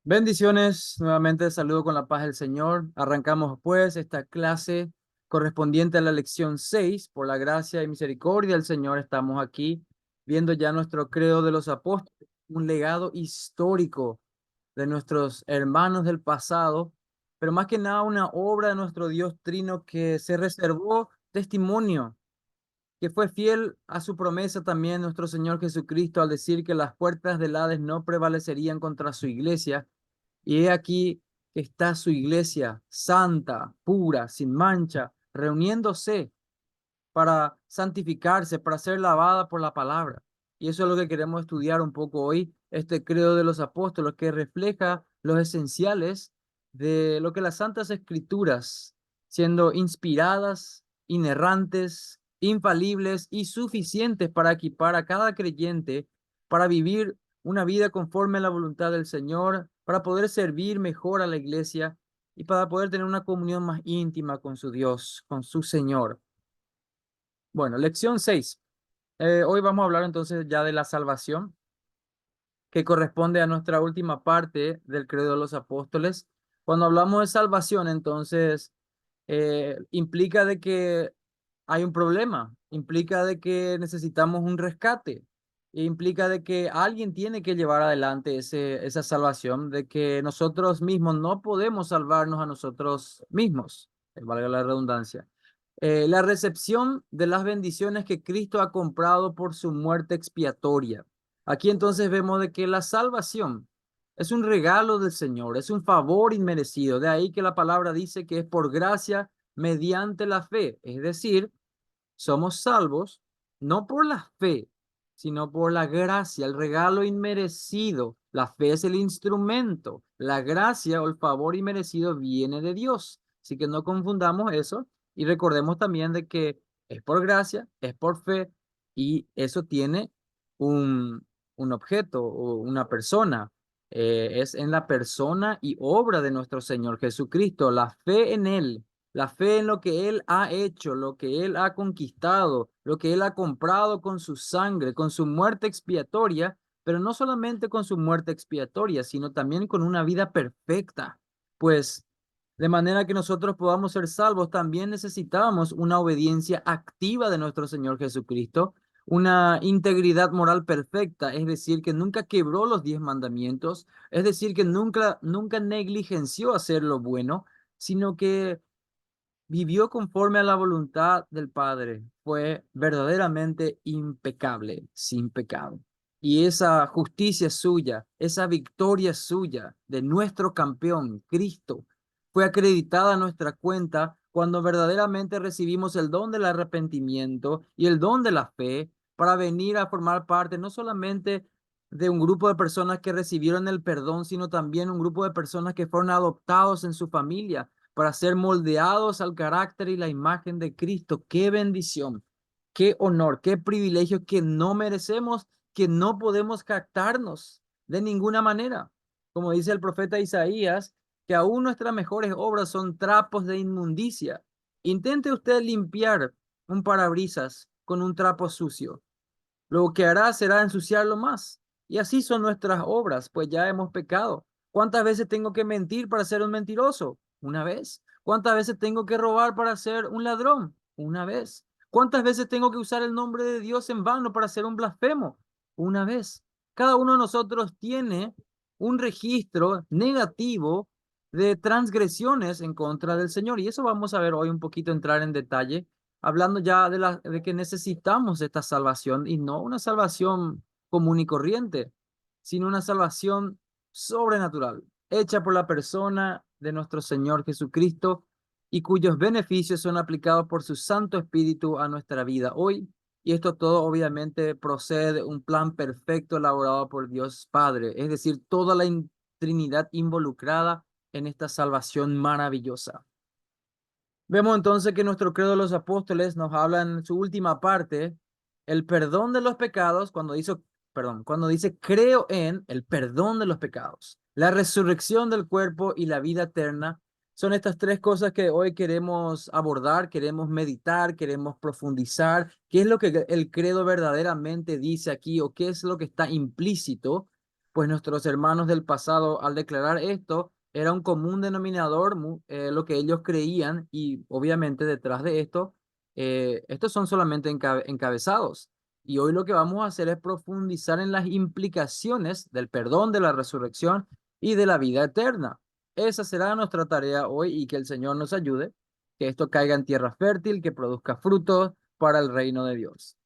Bendiciones, nuevamente saludo con la paz del Señor. Arrancamos pues esta clase correspondiente a la lección 6. Por la gracia y misericordia del Señor estamos aquí viendo ya nuestro credo de los apóstoles, un legado histórico de nuestros hermanos del pasado, pero más que nada una obra de nuestro Dios Trino que se reservó testimonio, que fue fiel a su promesa también nuestro Señor Jesucristo al decir que las puertas del Hades no prevalecerían contra su iglesia. Y he aquí que está su iglesia santa, pura, sin mancha, reuniéndose para santificarse, para ser lavada por la palabra. Y eso es lo que queremos estudiar un poco hoy, este credo de los apóstoles que refleja los esenciales de lo que las santas escrituras, siendo inspiradas, inerrantes, infalibles y suficientes para equipar a cada creyente para vivir una vida conforme a la voluntad del Señor, para poder servir mejor a la iglesia y para poder tener una comunión más íntima con su Dios, con su Señor. Bueno, lección 6. Hoy vamos a hablar entonces ya de la salvación, que corresponde a nuestra última parte del credo de los apóstoles. Cuando hablamos de salvación, entonces implica de que hay un problema, implica de que necesitamos un rescate, e implica de que alguien tiene que llevar adelante esa salvación, de que nosotros mismos no podemos salvarnos a nosotros mismos, valga la redundancia. La recepción de las bendiciones que Cristo ha comprado por su muerte expiatoria. Aquí entonces vemos de que la salvación es un regalo del Señor, es un favor inmerecido. De ahí que la palabra dice que es por gracia mediante la fe. Es decir, somos salvos no por la fe, sino por la gracia, el regalo inmerecido. La fe es el instrumento. La gracia o el favor inmerecido viene de Dios. Así que no confundamos eso y recordemos también de que es por gracia, es por fe y eso tiene un objeto o una persona. Es en la persona y obra de nuestro Señor Jesucristo, la fe en Él, la fe en lo que Él ha hecho, lo que Él ha conquistado, lo que Él ha comprado con su sangre, con su muerte expiatoria, pero no solamente con su muerte expiatoria, sino también con una vida perfecta. Pues de manera que nosotros podamos ser salvos, también necesitamos una obediencia activa de nuestro Señor Jesucristo, una integridad moral perfecta, es decir, que nunca quebró los 10 mandamientos, es decir, que nunca negligenció hacer lo bueno, sino que vivió conforme a la voluntad del Padre, fue verdaderamente impecable, sin pecado. Y esa justicia suya, esa victoria suya de nuestro campeón, Cristo, fue acreditada a nuestra cuenta cuando verdaderamente recibimos el don del arrepentimiento y el don de la fe para venir a formar parte no solamente de un grupo de personas que recibieron el perdón, sino también un grupo de personas que fueron adoptados en su familia para ser moldeados al carácter y la imagen de Cristo. Qué bendición, qué honor, qué privilegio que no merecemos, que no podemos jactarnos de ninguna manera. Como dice el profeta Isaías, que aún nuestras mejores obras son trapos de inmundicia. Intente usted limpiar un parabrisas con un trapo sucio. Lo que hará será ensuciarlo más. Y así son nuestras obras, pues ya hemos pecado. ¿Cuántas veces tengo que mentir para ser un mentiroso? Una vez. ¿Cuántas veces tengo que robar para ser un ladrón? Una vez. ¿Cuántas veces tengo que usar el nombre de Dios en vano para ser un blasfemo? Una vez. Cada uno de nosotros tiene un registro negativo de transgresiones en contra del Señor. Y eso vamos a ver hoy un poquito, entrar en detalle hablando ya de que necesitamos esta salvación y no una salvación común y corriente, sino una salvación sobrenatural, hecha por la persona de nuestro Señor Jesucristo y cuyos beneficios son aplicados por su Santo Espíritu a nuestra vida hoy. Y esto todo obviamente procede de un plan perfecto elaborado por Dios Padre, es decir, toda la Trinidad involucrada en esta salvación maravillosa. Vemos entonces que nuestro credo de los apóstoles nos habla en su última parte el perdón de los pecados cuando dice creo en el perdón de los pecados, la resurrección del cuerpo y la vida eterna. Son estas tres cosas que hoy queremos abordar, queremos meditar, queremos profundizar. ¿Qué es lo que el credo verdaderamente dice aquí o qué es lo que está implícito? pues nuestros hermanos del pasado, al declarar esto, era un común denominador lo que ellos creían y obviamente detrás de esto, estos son solamente encabezados. Y hoy lo que vamos a hacer es profundizar en las implicaciones del perdón, de la resurrección y de la vida eterna. Esa será nuestra tarea hoy y que el Señor nos ayude, que esto caiga en tierra fértil, que produzca frutos para el reino de Dios.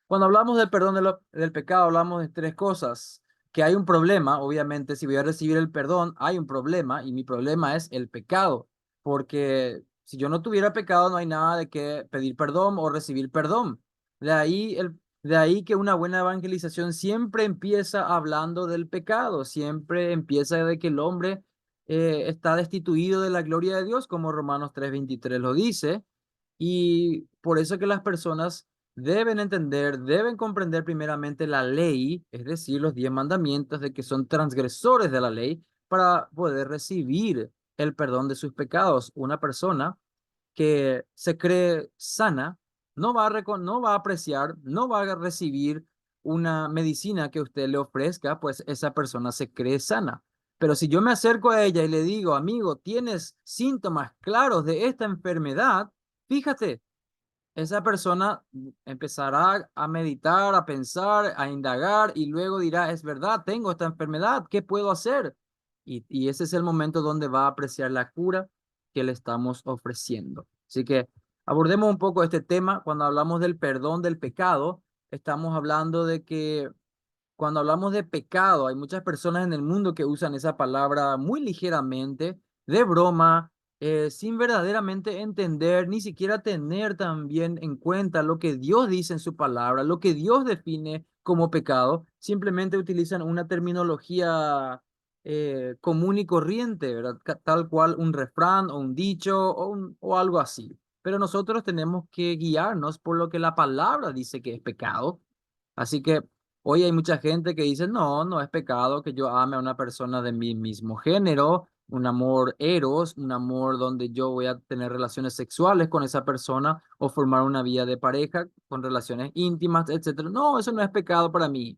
Cuando hablamos del perdón del pecado, hablamos de tres cosas. Que hay un problema, obviamente, si voy a recibir el perdón, hay un problema y mi problema es el pecado. Porque si yo no tuviera pecado, no hay nada de qué pedir perdón o recibir perdón. De ahí que una buena evangelización siempre empieza hablando del pecado, siempre empieza de que el hombre está destituido de la gloria de Dios, como Romanos 3:23 lo dice. Y por eso que las personas deben entender, deben comprender primeramente la ley, es decir, los 10 mandamientos de que son transgresores de la ley para poder recibir el perdón de sus pecados. Una persona que se cree sana no va a apreciar, no va a recibir una medicina que usted le ofrezca, pues esa persona se cree sana. Pero si yo me acerco a ella y le digo, amigo, tienes síntomas claros de esta enfermedad, fíjate, esa persona empezará a meditar, a pensar, a indagar y luego dirá, es verdad, tengo esta enfermedad, ¿qué puedo hacer? Y ese es el momento donde va a apreciar la cura que le estamos ofreciendo. Así que abordemos un poco este tema. Cuando hablamos del perdón del pecado, estamos hablando de que cuando hablamos de pecado, hay muchas personas en el mundo que usan esa palabra muy ligeramente, de broma, sin verdaderamente entender, ni siquiera tener también en cuenta lo que Dios dice en su palabra, lo que Dios define como pecado. Simplemente utilizan una terminología común y corriente, ¿verdad? Tal cual un refrán o un dicho o algo así. Pero nosotros tenemos que guiarnos por lo que la palabra dice que es pecado. Así que hoy hay mucha gente que dice, no, no es pecado que yo ame a una persona de mi mismo género, un amor eros, un amor donde yo voy a tener relaciones sexuales con esa persona o formar una vida de pareja con relaciones íntimas, etcétera. No, eso no es pecado para mí.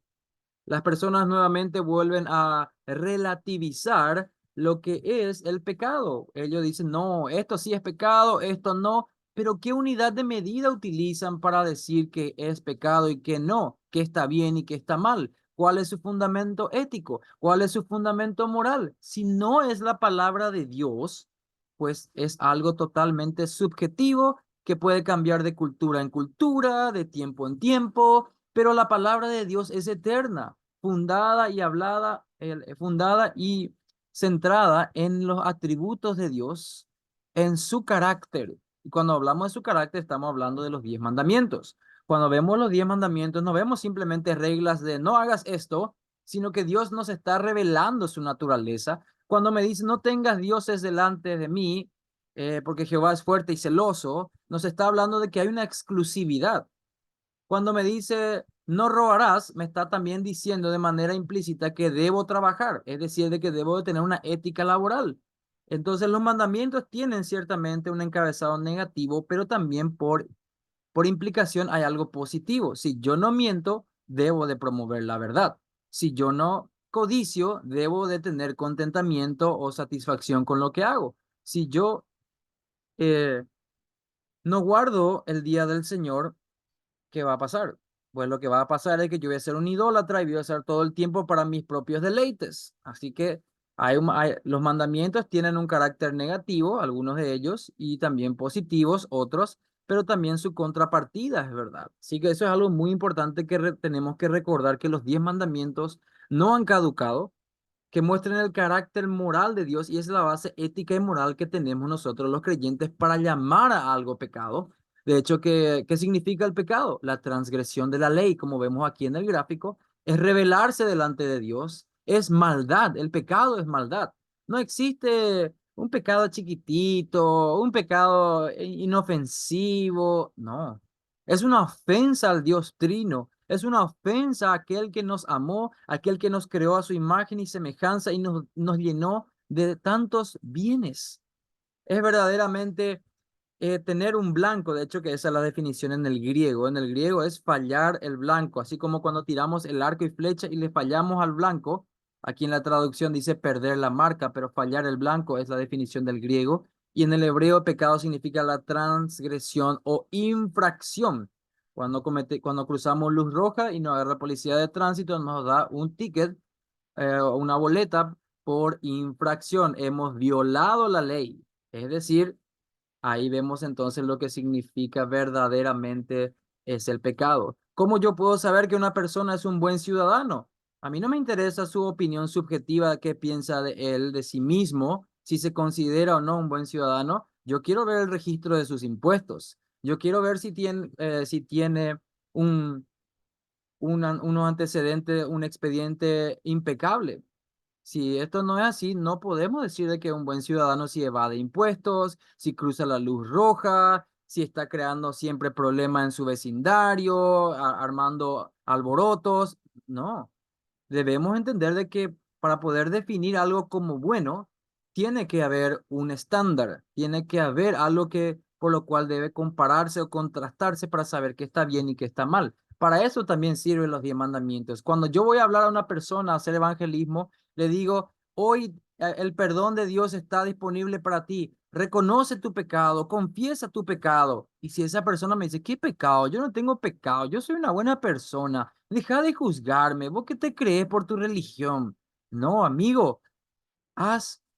Las personas nuevamente vuelven a relativizar lo que es el pecado. Ellos dicen, no, esto sí es pecado, esto no, pero ¿qué unidad de medida utilizan para decir que es pecado y que no, que está bien y que está mal? ¿Cuál es su fundamento ético? ¿Cuál es su fundamento moral? Si no es la palabra de Dios, pues es algo totalmente subjetivo que puede cambiar de cultura en cultura, de tiempo en tiempo, pero la palabra de Dios es eterna, fundada y centrada en los atributos de Dios, en su carácter. Y cuando hablamos de su carácter, estamos hablando de los 10 mandamientos. Cuando vemos los 10 mandamientos, no vemos simplemente reglas de no hagas esto, sino que Dios nos está revelando su naturaleza. Cuando me dice no tengas dioses delante de mí, porque Jehová es fuerte y celoso, nos está hablando de que hay una exclusividad. Cuando me dice no robarás, me está también diciendo de manera implícita que debo trabajar, es decir, de que debo de tener una ética laboral. Entonces los mandamientos tienen ciertamente un encabezado negativo, pero también por implicación hay algo positivo. Si yo no miento, debo de promover la verdad. Si yo no codicio, debo de tener contentamiento o satisfacción con lo que hago. Si yo eh, no guardo el día del Señor, ¿qué va a pasar? Pues lo que va a pasar es que yo voy a ser un idólatra y voy a hacer todo el tiempo para mis propios deleites. Así que los mandamientos tienen un carácter negativo, algunos de ellos, y también positivos, otros, pero también su contrapartida es verdad. Así que eso es algo muy importante que tenemos que recordar que los 10 mandamientos no han caducado, que muestren el carácter moral de Dios y es la base ética y moral que tenemos nosotros los creyentes para llamar a algo pecado. De hecho, ¿qué significa el pecado? La transgresión de la ley, como vemos aquí en el gráfico, es rebelarse delante de Dios, es maldad, el pecado es maldad. No existe un pecado chiquitito, un pecado inofensivo, no. Es una ofensa al Dios Trino, es una ofensa a aquel que nos amó, aquel que nos creó a su imagen y semejanza y nos llenó de tantos bienes. Es verdaderamente Tener un blanco, de hecho que esa es la definición en el griego. En el griego es fallar el blanco, así como cuando tiramos el arco y flecha y le fallamos al blanco. Aquí en la traducción dice perder la marca, pero fallar el blanco es la definición del griego. Y en el hebreo pecado significa la transgresión o infracción. Cuando cruzamos luz roja y nos agarra la policía de tránsito, nos da un ticket, una boleta por infracción. Hemos violado la ley. Es decir, ahí vemos entonces lo que significa verdaderamente es el pecado. ¿Cómo yo puedo saber que una persona es un buen ciudadano? A mí no me interesa su opinión subjetiva, qué piensa de él, de sí mismo, si se considera o no un buen ciudadano. Yo quiero ver el registro de sus impuestos. Yo quiero ver si tiene un, unos antecedentes, un expediente impecable. Si esto no es así, no podemos decir de que un buen ciudadano si evade impuestos, si cruza la luz roja, si está creando siempre problemas en su vecindario, armando alborotos. No, debemos entender de que para poder definir algo como bueno, tiene que haber un estándar, tiene que haber algo que por lo cual debe compararse o contrastarse para saber qué está bien y qué está mal. Para eso también sirven los 10 mandamientos. Cuando yo voy a hablar a una persona, a hacer evangelismo, le digo, hoy el perdón de Dios está disponible para ti. Reconoce tu pecado, confiesa tu pecado. Y si esa persona me dice, ¿qué pecado? Yo no tengo pecado, yo soy una buena persona. Deja de juzgarme. ¿Vos qué te crees por tu religión? No, amigo,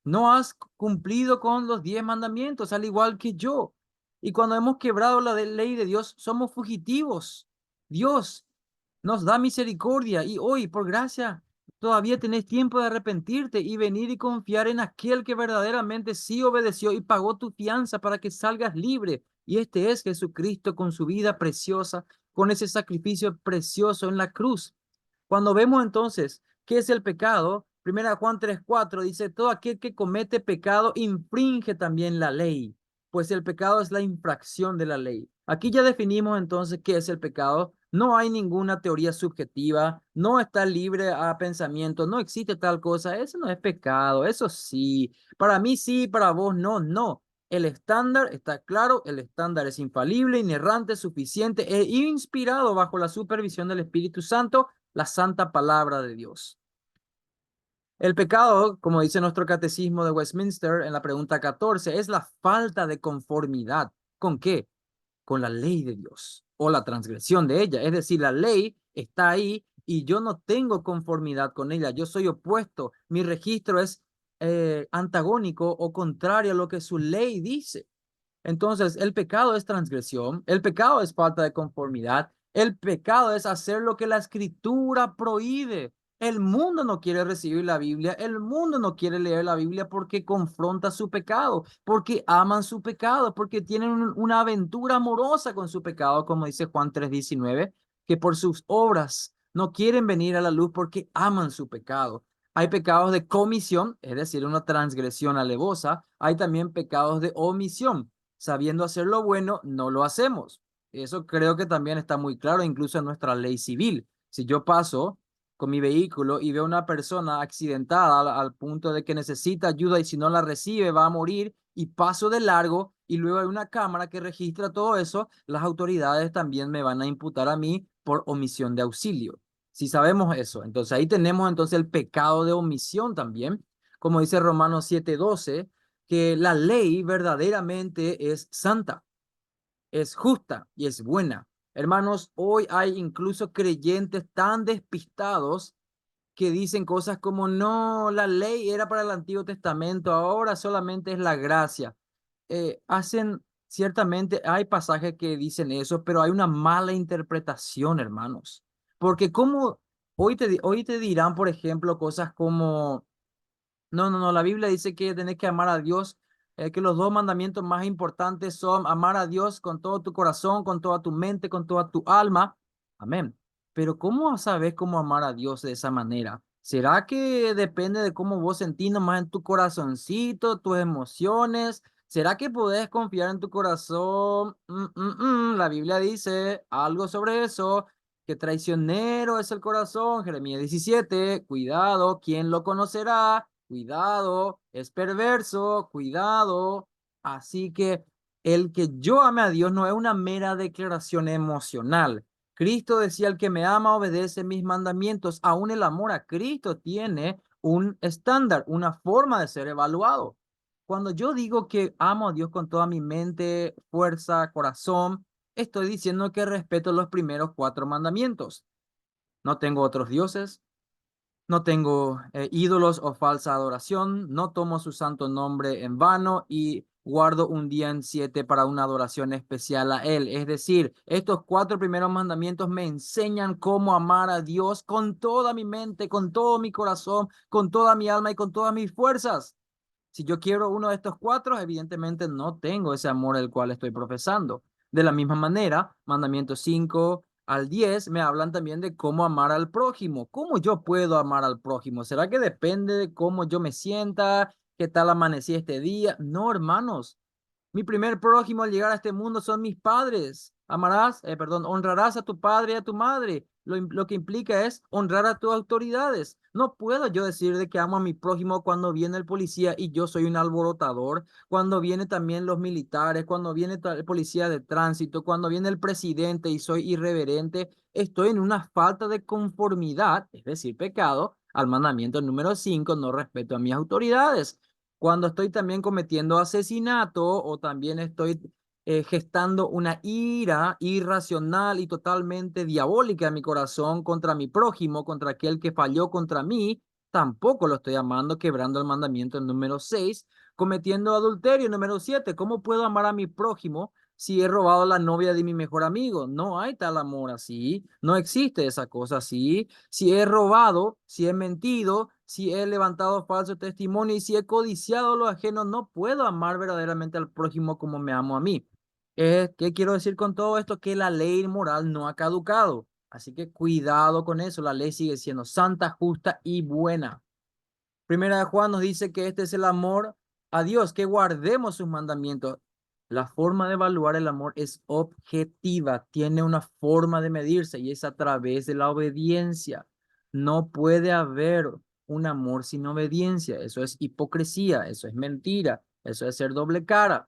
no has cumplido con los 10 mandamientos, al igual que yo. Y cuando hemos quebrado la ley de Dios, somos fugitivos. Dios nos da misericordia y hoy, por gracia, todavía tenés tiempo de arrepentirte y venir y confiar en aquel que verdaderamente sí obedeció y pagó tu fianza para que salgas libre. Y este es Jesucristo con su vida preciosa, con ese sacrificio precioso en la cruz. Cuando vemos entonces qué es el pecado, primera Juan 3:4 dice, todo aquel que comete pecado infringe también la ley, pues el pecado es la infracción de la ley. Aquí ya definimos entonces qué es el pecado. No hay ninguna teoría subjetiva, no está libre a pensamiento, no existe tal cosa, eso no es pecado, eso sí, para vos no, no. El estándar está claro, el estándar es infalible, inerrante, suficiente e inspirado bajo la supervisión del Espíritu Santo, la santa palabra de Dios. El pecado, como dice nuestro catecismo de Westminster en la pregunta 14, es la falta de conformidad. ¿Con qué? Con la ley de Dios o la transgresión de ella. Es decir, la ley está ahí y yo no tengo conformidad con ella. Yo soy opuesto. Mi registro es antagónico o contrario a lo que su ley dice. Entonces, el pecado es transgresión, el pecado es falta de conformidad, el pecado es hacer lo que la escritura prohíbe. El mundo no quiere recibir la Biblia, el mundo no quiere leer la Biblia porque confronta su pecado, porque aman su pecado, porque tienen una aventura amorosa con su pecado, como dice Juan 3:19, que por sus obras no quieren venir a la luz porque aman su pecado. Hay pecados de comisión, es decir, una transgresión alevosa. Hay también pecados de omisión, sabiendo hacer lo bueno, no lo hacemos. Eso creo que también está muy claro, incluso en nuestra ley civil. Si yo paso con mi vehículo y veo una persona accidentada al punto de que necesita ayuda y si no la recibe va a morir y paso de largo y luego hay una cámara que registra todo eso, las autoridades también me van a imputar a mí por omisión de auxilio. Si sabemos eso, entonces ahí tenemos entonces el pecado de omisión también, como dice Romanos 7:12, que la ley verdaderamente es santa, es justa y es buena. Hermanos, hoy hay incluso creyentes tan despistados que dicen cosas como, no, la ley era para el Antiguo Testamento, ahora solamente es la gracia. Ciertamente, hay pasajes que dicen eso, pero hay una mala interpretación, hermanos. Porque como hoy te dirán, por ejemplo, cosas como no, no, no, la Biblia dice que tenés que amar a Dios, que los 2 mandamientos más importantes son amar a Dios con todo tu corazón, con toda tu mente, con toda tu alma. Amén. Pero ¿cómo sabes cómo amar a Dios de esa manera? ¿Será que depende de cómo vos sentís nomás en tu corazoncito, tus emociones? ¿Será que podés confiar en tu corazón? La Biblia dice algo sobre eso, que traicionero es el corazón. Jeremías 17, cuidado, ¿quién lo conocerá? Cuidado, es perverso, cuidado. Así que el que yo ame a Dios no es una mera declaración emocional. Cristo decía, el que me ama obedece mis mandamientos. Aún el amor a Cristo tiene un estándar, una forma de ser evaluado. Cuando yo digo que amo a Dios con toda mi mente, fuerza, corazón, estoy diciendo que respeto los primeros 4 mandamientos. No tengo otros dioses, no tengo ídolos o falsa adoración, no tomo su santo nombre en vano y guardo un día en 7 para una adoración especial a Él. Es decir, estos 4 primeros mandamientos me enseñan cómo amar a Dios con toda mi mente, con todo mi corazón, con toda mi alma y con todas mis fuerzas. Si yo quiero uno de estos 4, evidentemente no tengo ese amor el cual estoy profesando. De la misma manera, mandamientos 5 al 10 me hablan también de cómo amar al prójimo. ¿Cómo yo puedo amar al prójimo? ¿Será que depende de cómo yo me sienta? ¿Qué tal amanecí este día? No, hermanos. Mi primer prójimo al llegar a este mundo son mis padres. Honrarás a tu padre y a tu madre. Lo que implica es honrar a tus autoridades. No puedo yo decir de que amo a mi prójimo cuando viene el policía y yo soy un alborotador, cuando viene también los militares, cuando viene el policía de tránsito, cuando viene el presidente y soy irreverente. Estoy en una falta de conformidad, es decir, pecado, al mandamiento número 5, no respeto a mis autoridades. Cuando estoy también cometiendo asesinato o también estoy gestando una ira irracional y totalmente diabólica en mi corazón contra mi prójimo, contra aquel que falló contra mí, tampoco lo estoy amando, quebrando el mandamiento número 6, cometiendo adulterio número 7. ¿Cómo puedo amar a mi prójimo si he robado la novia de mi mejor amigo? No hay tal amor así, no existe esa cosa así. Si he robado, si he mentido, si he levantado falso testimonio y si he codiciado lo ajeno, no puedo amar verdaderamente al prójimo como me amo a mí. ¿Qué quiero decir con todo esto? Que la ley moral no ha caducado. Así que cuidado con eso, la ley sigue siendo santa, justa y buena. Primera de Juan nos dice que este es el amor a Dios, que guardemos sus mandamientos. La forma de evaluar el amor es objetiva, tiene una forma de medirse y es a través de la obediencia. No puede haber un amor sin obediencia. Eso es hipocresía, eso es mentira, eso es ser doble cara.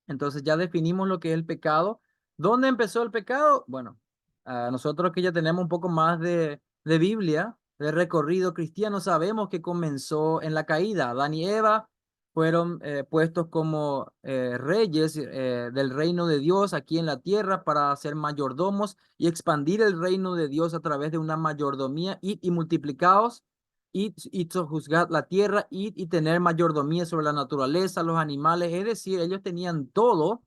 Entonces ya definimos lo que es el pecado. ¿Dónde empezó el pecado? Bueno, a nosotros que ya tenemos un poco más de Biblia, de recorrido cristiano, sabemos que comenzó en la caída. Adán y Eva fueron puestos como reyes del reino de Dios aquí en la tierra para ser mayordomos y expandir el reino de Dios a través de una mayordomía y multiplicados y sojuzgar la tierra y tener mayordomía sobre la naturaleza, los animales. Es decir, ellos tenían todo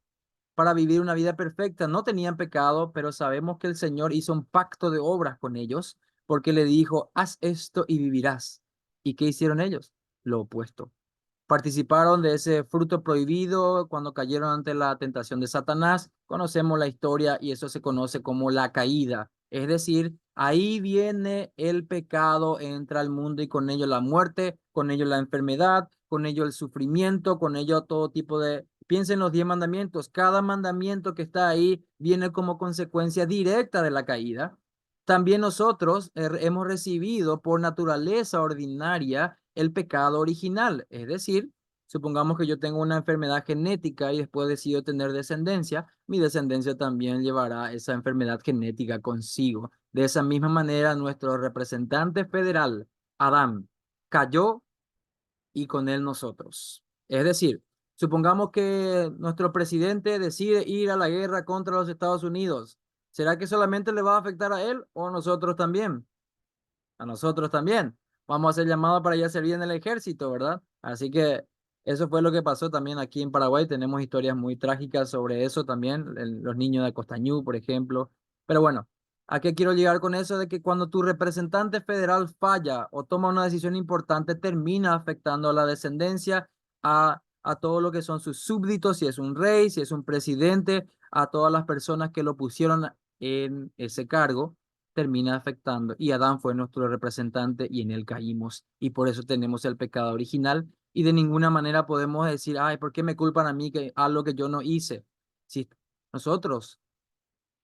para vivir una vida perfecta. No tenían pecado, pero sabemos que el Señor hizo un pacto de obras con ellos porque le dijo, haz esto y vivirás. ¿Y qué hicieron ellos? Lo opuesto. Participaron de ese fruto prohibido cuando cayeron ante la tentación de Satanás. Conocemos la historia y eso se conoce como la caída. Es decir, ahí viene el pecado, entra al mundo y con ello la muerte, con ello la enfermedad, con ello el sufrimiento, con ello todo tipo de... Piensen en los 10 mandamientos. Cada mandamiento que está ahí viene como consecuencia directa de la caída. También nosotros hemos recibido por naturaleza ordinaria el pecado original, es decir, supongamos que yo tengo una enfermedad genética y después decido tener descendencia, mi descendencia también llevará esa enfermedad genética consigo. De esa misma manera, nuestro representante federal, Adán, cayó y con él nosotros. Es decir, supongamos que nuestro presidente decide ir a la guerra contra los Estados Unidos. ¿Será que solamente le va a afectar a él o a nosotros también? A nosotros también. Vamos a ser llamados para ya servir en el ejército, ¿verdad? Así que eso fue lo que pasó también aquí en Paraguay. Tenemos historias muy trágicas sobre eso también, los niños de Acostañú, por ejemplo. Pero bueno, ¿a qué quiero llegar con eso? De que cuando tu representante federal falla o toma una decisión importante, termina afectando a la descendencia, a todo lo que son sus súbditos, si es un rey, si es un presidente, a todas las personas que lo pusieron en ese cargo termina afectando. Y Adán fue nuestro representante y en él caímos. Y por eso tenemos el pecado original. Y de ninguna manera podemos decir, ay, ¿por qué me culpan a mí que algo que yo no hice? Si nosotros,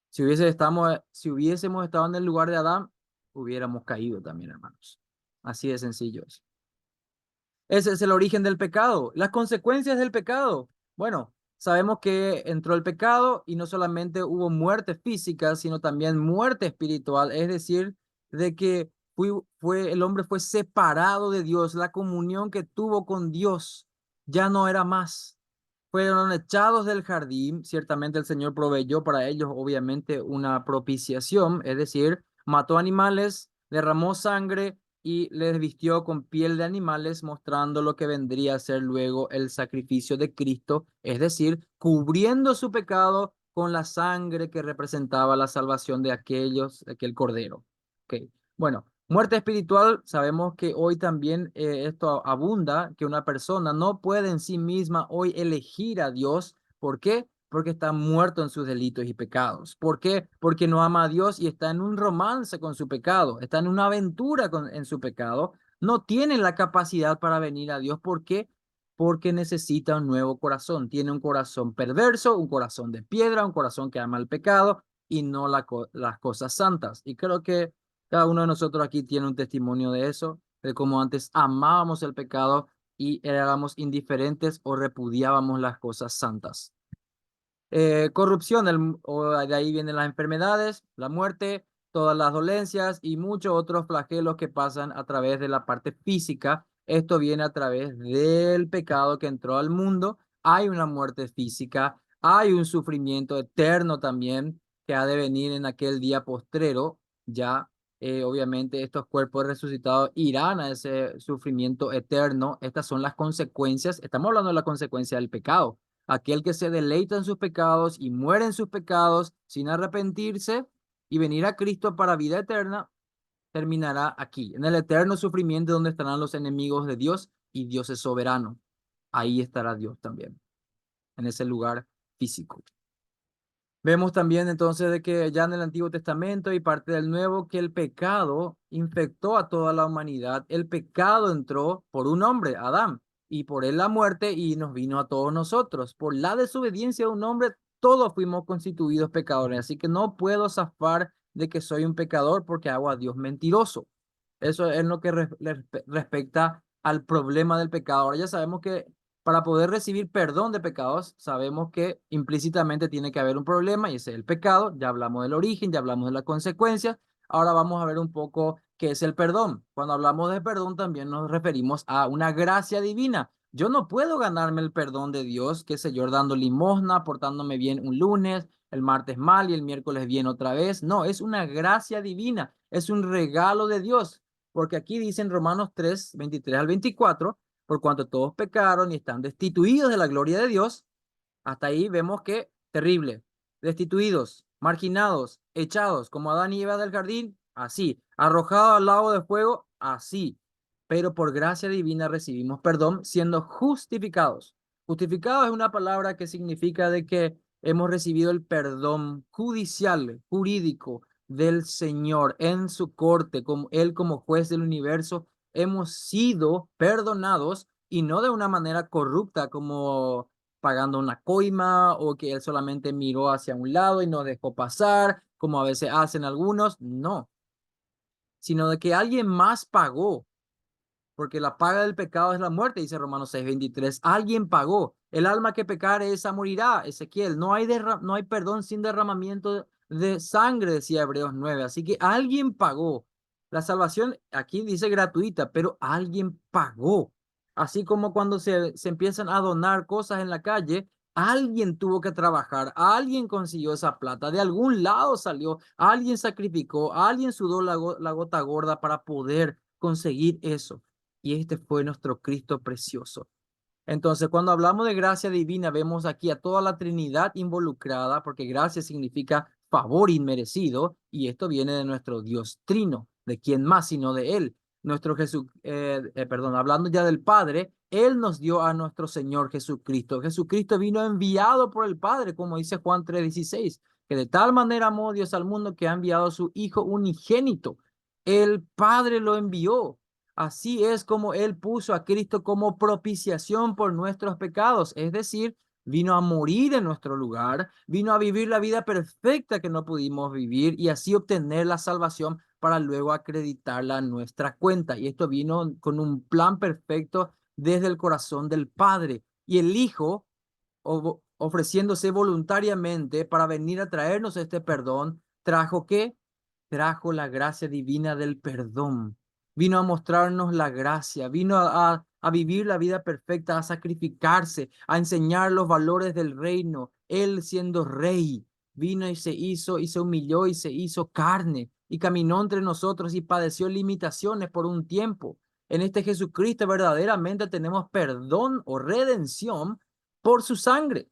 si hubiésemos estado en el lugar de Adán, hubiéramos caído también, hermanos. Así de sencillo es. Ese es el origen del pecado. Las consecuencias del pecado. Bueno, sabemos que entró el pecado y no solamente hubo muerte física, sino también muerte espiritual, es decir, de que el hombre fue separado de Dios, la comunión que tuvo con Dios ya no era más. Fueron echados del jardín, ciertamente el Señor proveyó para ellos, obviamente, una propiciación, es decir, mató animales, derramó sangre y les vistió con piel de animales, mostrando lo que vendría a ser luego el sacrificio de Cristo, es decir, cubriendo su pecado con la sangre que representaba la salvación de aquel cordero. Okay. Bueno, muerte espiritual, sabemos que hoy también esto abunda, que una persona no puede en sí misma hoy elegir a Dios. ¿Por qué? Porque está muerto en sus delitos y pecados. ¿Por qué? Porque no ama a Dios y está en un romance con su pecado, está en una aventura en su pecado. No tiene la capacidad para venir a Dios. ¿Por qué? Porque necesita un nuevo corazón. Tiene un corazón perverso, un corazón de piedra, un corazón que ama el pecado y no las cosas santas. Y creo que cada uno de nosotros aquí tiene un testimonio de eso, de cómo antes amábamos el pecado y éramos indiferentes o repudiábamos las cosas santas. Corrupción, de ahí vienen las enfermedades, la muerte, todas las dolencias y muchos otros flagelos que pasan a través de la parte física. Esto viene a través del pecado que entró al mundo. Hay una muerte física, hay un sufrimiento eterno también que ha de venir en aquel día postrero. Ya, obviamente, estos cuerpos resucitados irán a ese sufrimiento eterno. Estas son las consecuencias. Estamos hablando de la consecuencia del pecado. Aquel que se deleita en sus pecados y muere en sus pecados sin arrepentirse y venir a Cristo para vida eterna, terminará aquí, en el eterno sufrimiento donde estarán los enemigos de Dios y Dios es soberano. Ahí estará Dios también, en ese lugar físico. Vemos también entonces de que ya en el Antiguo Testamento y parte del Nuevo, que el pecado infectó a toda la humanidad. El pecado entró por un hombre, Adán, y por él la muerte y nos vino a todos nosotros. Por la desobediencia de un hombre, todos fuimos constituidos pecadores. Así que no puedo zafar de que soy un pecador porque hago a Dios mentiroso. Eso es lo que respecta al problema del pecado. Ahora ya sabemos que para poder recibir perdón de pecados, sabemos que implícitamente tiene que haber un problema y ese es el pecado. Ya hablamos del origen, ya hablamos de las consecuencias. Ahora vamos a ver un poco qué es el perdón. Cuando hablamos de perdón, también nos referimos a una gracia divina. Yo no puedo ganarme el perdón de Dios, qué sé yo, dando limosna, portándome bien un lunes, el martes mal y el miércoles bien otra vez. No, es una gracia divina, es un regalo de Dios. Porque aquí dice en Romanos 3, 23 al 24, por cuanto todos pecaron y están destituidos de la gloria de Dios. Hasta ahí vemos que terrible. Destituidos, marginados, echados, como Adán y Eva del jardín, así. Arrojados al lago de fuego, así. Pero por gracia divina recibimos perdón siendo justificados. Justificados es una palabra que significa de que hemos recibido el perdón judicial, jurídico del Señor en su corte, como Él como juez del universo. Hemos sido perdonados y no de una manera corrupta como pagando una coima o que él solamente miró hacia un lado y no dejó pasar, como a veces hacen algunos, no, sino de que alguien más pagó, porque la paga del pecado es la muerte, dice Romanos 6:23. Alguien pagó. El alma que pecare, esa morirá, Ezequiel. No hay perdón sin derramamiento de sangre, decía Hebreos 9. Así que alguien pagó. La salvación aquí dice gratuita, pero alguien pagó. Así como cuando se empiezan a donar cosas en la calle, alguien tuvo que trabajar, alguien consiguió esa plata, de algún lado salió, alguien sacrificó, alguien sudó la gota gorda para poder conseguir eso. Y este fue nuestro Cristo precioso. Entonces, cuando hablamos de gracia divina, vemos aquí a toda la Trinidad involucrada, porque gracia significa favor inmerecido, y esto viene de nuestro Dios Trino, de quién más sino de Él. Nuestro Jesús, perdón, hablando ya del Padre, Él nos dio a nuestro Señor Jesucristo. Jesucristo vino enviado por el Padre, como dice Juan 3:16, que de tal manera amó Dios al mundo que ha enviado a su Hijo unigénito. El Padre lo envió. Así es como Él puso a Cristo como propiciación por nuestros pecados, es decir, vino a morir en nuestro lugar, vino a vivir la vida perfecta que no pudimos vivir y así obtener la salvación para luego acreditarla a nuestra cuenta. Y esto vino con un plan perfecto desde el corazón del Padre. Y el Hijo ofreciéndose voluntariamente para venir a traernos este perdón, ¿trajo qué? Trajo la gracia divina del perdón. Vino a mostrarnos la gracia, vino a vivir la vida perfecta, a sacrificarse, a enseñar los valores del reino. Él siendo rey, vino y se hizo, y se humilló y se hizo carne, y caminó entre nosotros y padeció limitaciones por un tiempo. En este Jesucristo verdaderamente tenemos perdón o redención por su sangre.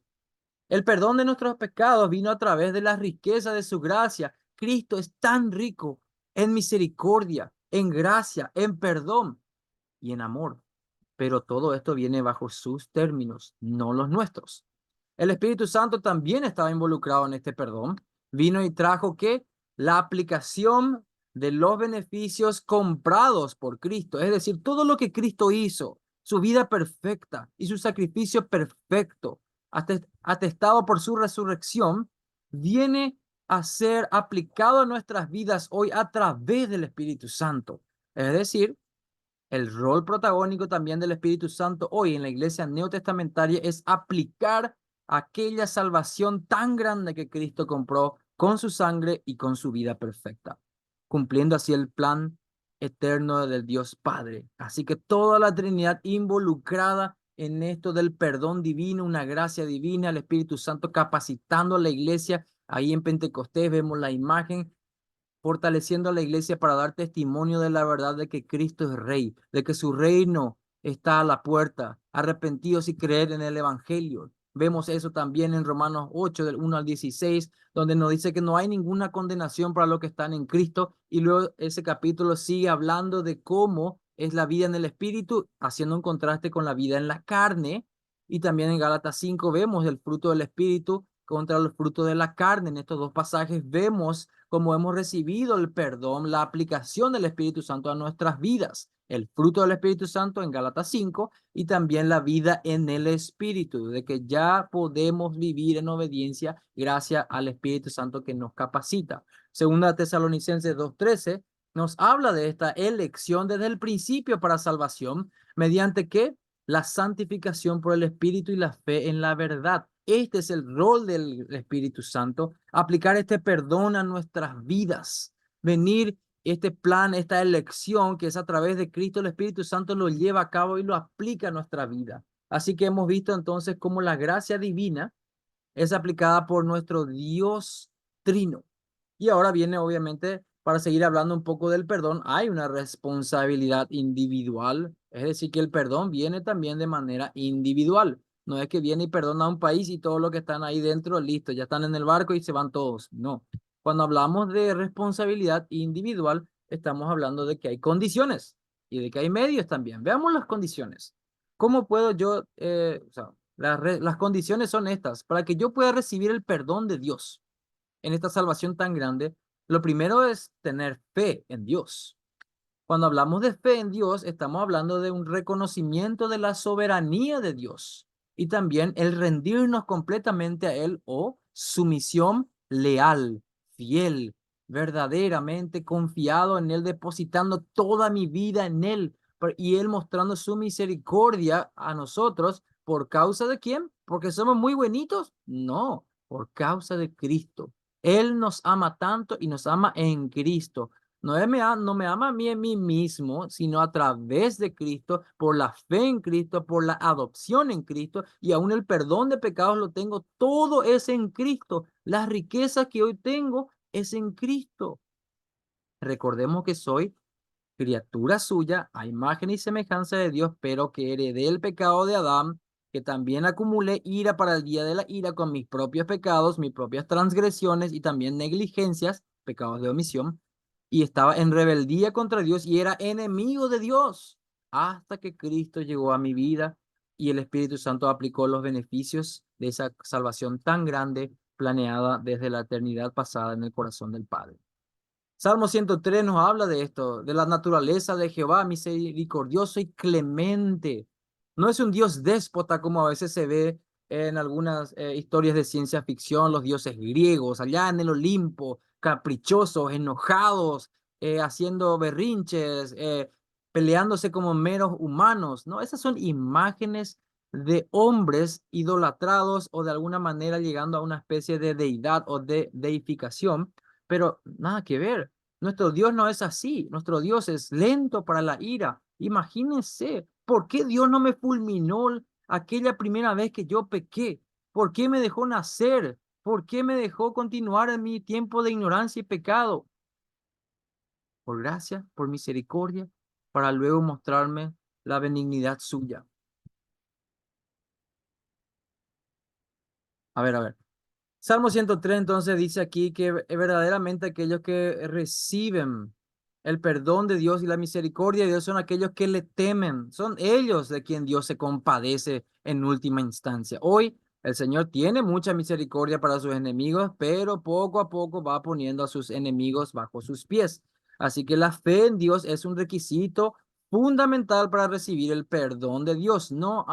El perdón de nuestros pecados vino a través de la riqueza de su gracia. Cristo es tan rico en misericordia, en gracia, en perdón y en amor. Pero todo esto viene bajo sus términos, no los nuestros. El Espíritu Santo también estaba involucrado en este perdón. Vino y trajo que la aplicación de los beneficios comprados por Cristo, es decir, todo lo que Cristo hizo, su vida perfecta y su sacrificio perfecto, atestado por su resurrección, viene a ser aplicado a nuestras vidas hoy a través del Espíritu Santo. Es decir, el rol protagónico también del Espíritu Santo hoy en la iglesia neotestamentaria es aplicar aquella salvación tan grande que Cristo compró con su sangre y con su vida perfecta, cumpliendo así el plan eterno del Dios Padre. Así que toda la Trinidad involucrada en esto del perdón divino, una gracia divina, el Espíritu Santo capacitando a la iglesia. Ahí en Pentecostés vemos la imagen fortaleciendo a la iglesia para dar testimonio de la verdad de que Cristo es Rey, de que su reino está a la puerta, arrepentidos y creer en el Evangelio. Vemos eso también en Romanos 8, del 1 al 16, donde nos dice que no hay ninguna condenación para los que están en Cristo, y luego ese capítulo sigue hablando de cómo es la vida en el Espíritu, haciendo un contraste con la vida en la carne, y también en Gálatas 5 vemos el fruto del Espíritu contra los frutos de la carne. En estos dos pasajes vemos cómo hemos recibido el perdón, la aplicación del Espíritu Santo a nuestras vidas, el fruto del Espíritu Santo en Gálatas 5 y también la vida en el Espíritu, de que ya podemos vivir en obediencia gracias al Espíritu Santo que nos capacita. Segunda Tesalonicenses 2:13 nos habla de esta elección desde el principio para salvación, mediante que la santificación por el Espíritu y la fe en la verdad. Este es el rol del Espíritu Santo, aplicar este perdón a nuestras vidas, venir este plan, esta elección que es a través de Cristo, el Espíritu Santo lo lleva a cabo y lo aplica a nuestra vida. Así que hemos visto entonces cómo la gracia divina es aplicada por nuestro Dios Trino. Y ahora viene, obviamente, para seguir hablando un poco del perdón, hay una responsabilidad individual, es decir, que el perdón viene también de manera individual. No es que viene y perdona a un país y todos los que están ahí dentro, listo, ya están en el barco y se van todos. No. Cuando hablamos de responsabilidad individual, estamos hablando de que hay condiciones y de que hay medios también. Veamos las condiciones. ¿Cómo puedo yo, las condiciones son estas, para que yo pueda recibir el perdón de Dios en esta salvación tan grande? Lo primero es tener fe en Dios. Cuando hablamos de fe en Dios, estamos hablando de un reconocimiento de la soberanía de Dios y también el rendirnos completamente a Él o sumisión leal, fiel, verdaderamente confiado en Él, depositando toda mi vida en Él y Él mostrando su misericordia a nosotros. ¿Por causa de quién? ¿Porque somos muy buenitos? No, por causa de Cristo. Él nos ama tanto y nos ama en Cristo. No me ama a mí en mí mismo, sino a través de Cristo, por la fe en Cristo, por la adopción en Cristo, y aún el perdón de pecados lo tengo. Todo es en Cristo. Las riquezas que hoy tengo es en Cristo. Recordemos que soy criatura suya, a imagen y semejanza de Dios, pero que heredé el pecado de Adán, que también acumulé ira para el día de la ira con mis propios pecados, mis propias transgresiones y también negligencias, pecados de omisión, y estaba en rebeldía contra Dios y era enemigo de Dios, hasta que Cristo llegó a mi vida y el Espíritu Santo aplicó los beneficios de esa salvación tan grande planeada desde la eternidad pasada en el corazón del Padre. Salmo 103 nos habla de esto, de la naturaleza de Jehová, misericordioso y clemente. No es un Dios déspota como a veces se ve en algunas historias de ciencia ficción, los dioses griegos, allá en el Olimpo, caprichosos, enojados, haciendo berrinches, peleándose como meros humanos. No, esas son imágenes de hombres idolatrados o de alguna manera llegando a una especie de deidad o de deificación, pero nada que ver. Nuestro Dios no es así. Nuestro Dios es lento para la ira. Imagínense, ¿por qué Dios no me fulminó aquella primera vez que yo pequé? ¿Por qué me dejó nacer? ¿Por qué me dejó continuar en mi tiempo de ignorancia y pecado? Por gracia, por misericordia, para luego mostrarme la benignidad suya. A ver. Salmo 103 entonces dice aquí que verdaderamente aquellos que reciben el perdón de Dios y la misericordia de Dios son aquellos que le temen, son ellos de quien Dios se compadece en última instancia. Hoy el Señor tiene mucha misericordia para sus enemigos, pero poco a poco va poniendo a sus enemigos bajo sus pies. Así que la fe en Dios es un requisito fundamental para recibir el perdón de Dios. No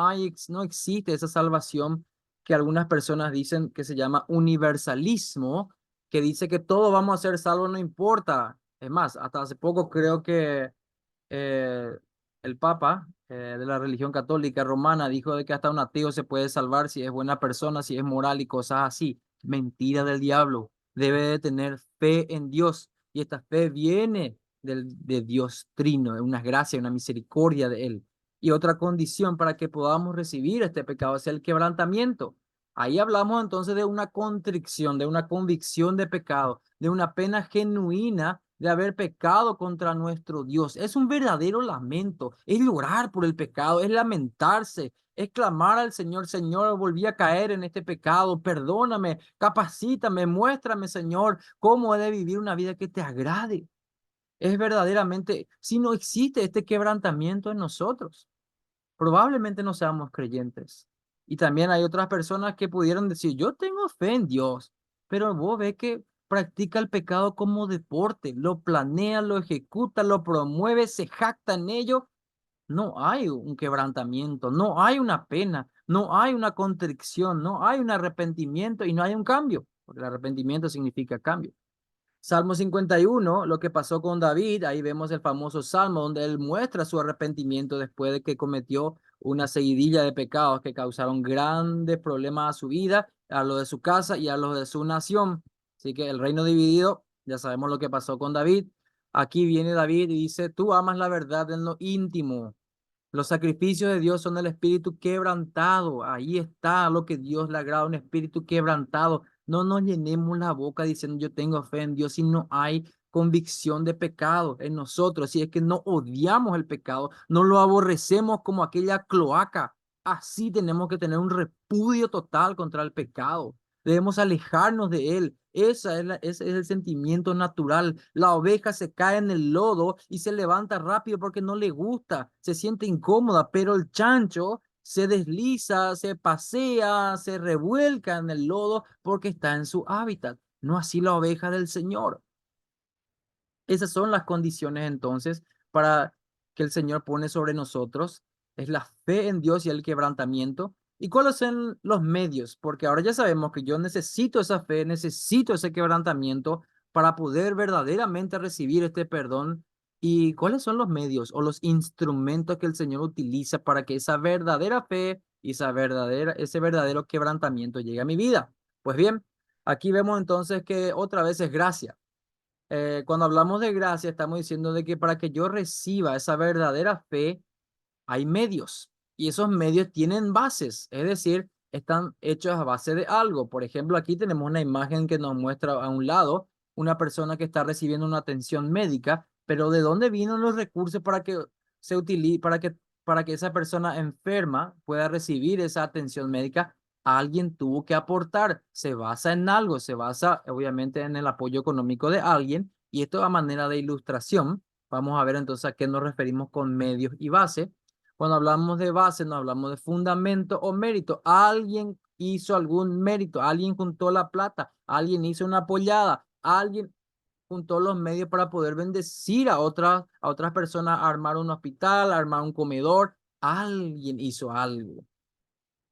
existe esa salvación que algunas personas dicen que se llama universalismo, que dice que todos vamos a ser salvos, no importa. Es más, hasta hace poco creo que eh, el Papa de la religión católica romana dijo de que hasta un ateo se puede salvar si es buena persona, si es moral y cosas así. Mentira del diablo. Debe de tener fe en Dios y esta fe viene de Dios Trino, de una gracia, una misericordia de Él. Y otra condición para que podamos recibir este pecado es el quebrantamiento. Ahí hablamos entonces de una contrición, de una convicción de pecado, de una pena genuina de haber pecado contra nuestro Dios. Es un verdadero lamento, es llorar por el pecado, es lamentarse, es clamar al Señor, Señor, volví a caer en este pecado, perdóname, capacítame, muéstrame, Señor, cómo he de vivir una vida que te agrade. Es verdaderamente, si no existe este quebrantamiento en nosotros, probablemente no seamos creyentes. Y también hay otras personas que pudieron decir, yo tengo fe en Dios, pero vos ves que practica el pecado como deporte, lo planea, lo ejecuta, lo promueve, se jacta en ello. No hay un quebrantamiento, no hay una pena, no hay una contrición, no hay un arrepentimiento y no hay un cambio, porque el arrepentimiento significa cambio. Salmo 51, lo que pasó con David, ahí vemos el famoso salmo donde él muestra su arrepentimiento después de que cometió una seguidilla de pecados que causaron grandes problemas a su vida, a lo de su casa y a los de su nación. Así que el reino dividido, ya sabemos lo que pasó con David. Aquí viene David y dice, tú amas la verdad en lo íntimo. Los sacrificios de Dios son el espíritu quebrantado. Ahí está lo que Dios le agrada, un espíritu quebrantado. No nos llenemos la boca diciendo yo tengo fe en Dios si no hay convicción de pecado en nosotros. Si es que no odiamos el pecado, no lo aborrecemos como aquella cloaca. Así tenemos que tener un repudio total contra el pecado. Debemos alejarnos de él. Ese es el sentimiento natural. La oveja se cae en el lodo y se levanta rápido porque no le gusta, se siente incómoda, pero el chancho se desliza, se pasea, se revuelca en el lodo porque está en su hábitat. No así la oveja del Señor. Esas son las condiciones entonces para que el Señor pone sobre nosotros. Es la fe en Dios y el quebrantamiento. ¿Y cuáles son los medios? Porque ahora ya sabemos que yo necesito esa fe, necesito ese quebrantamiento para poder verdaderamente recibir este perdón. ¿Y cuáles son los medios o los instrumentos que el Señor utiliza para que esa verdadera fe y ese verdadero quebrantamiento llegue a mi vida? Pues bien, aquí vemos entonces que otra vez es gracia. Cuando hablamos de gracia, estamos diciendo de que para que yo reciba esa verdadera fe, hay medios y esos medios tienen bases, es decir, están hechos a base de algo. Por ejemplo, aquí tenemos una imagen que nos muestra a un lado una persona que está recibiendo una atención médica, pero ¿de dónde vienen los recursos para que se utilice, para que esa persona enferma pueda recibir esa atención médica? Alguien tuvo que aportar, se basa en algo, se basa obviamente en el apoyo económico de alguien y esto a manera de ilustración. Vamos a ver entonces a qué nos referimos con medios y base. Cuando hablamos de base, no hablamos de fundamento o mérito. Alguien hizo algún mérito, alguien juntó la plata, alguien hizo una apoyada, alguien juntó los medios para poder bendecir a otras personas, armar un hospital, armar un comedor. Alguien hizo algo.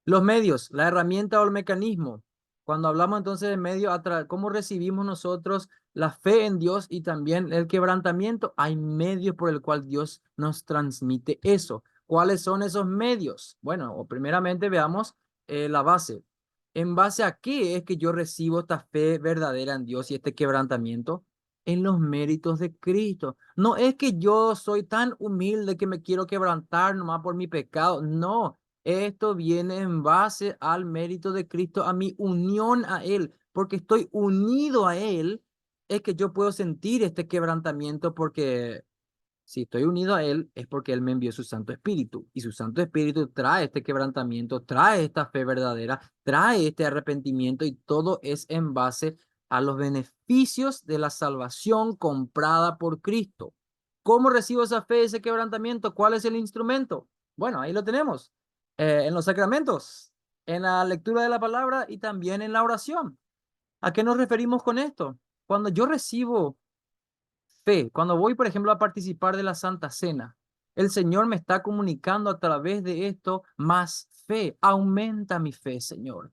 Los medios, la herramienta o el mecanismo. Cuando hablamos entonces de medios, ¿cómo recibimos nosotros la fe en Dios y también el quebrantamiento? Hay medios por el cual Dios nos transmite eso. ¿Cuáles son esos medios? Bueno, o primeramente veamos la base. ¿En base a qué es que yo recibo esta fe verdadera en Dios y este quebrantamiento? En los méritos de Cristo. No es que yo soy tan humilde que me quiero quebrantar nomás por mi pecado. No, esto viene en base al mérito de Cristo, a mi unión a Él, porque estoy unido a Él, es que yo puedo sentir este quebrantamiento porque si estoy unido a Él es porque Él me envió su Santo Espíritu y su Santo Espíritu trae este quebrantamiento, trae esta fe verdadera, trae este arrepentimiento y todo es en base a los beneficios de la salvación comprada por Cristo. ¿Cómo recibo esa fe, ese quebrantamiento? ¿Cuál es el instrumento? Bueno, ahí lo tenemos, en los sacramentos, en la lectura de la palabra y también en la oración. ¿A qué nos referimos con esto? Cuando yo recibo fe. Cuando voy, por ejemplo, a participar de la Santa Cena, el Señor me está comunicando a través de esto más fe. Aumenta mi fe, Señor.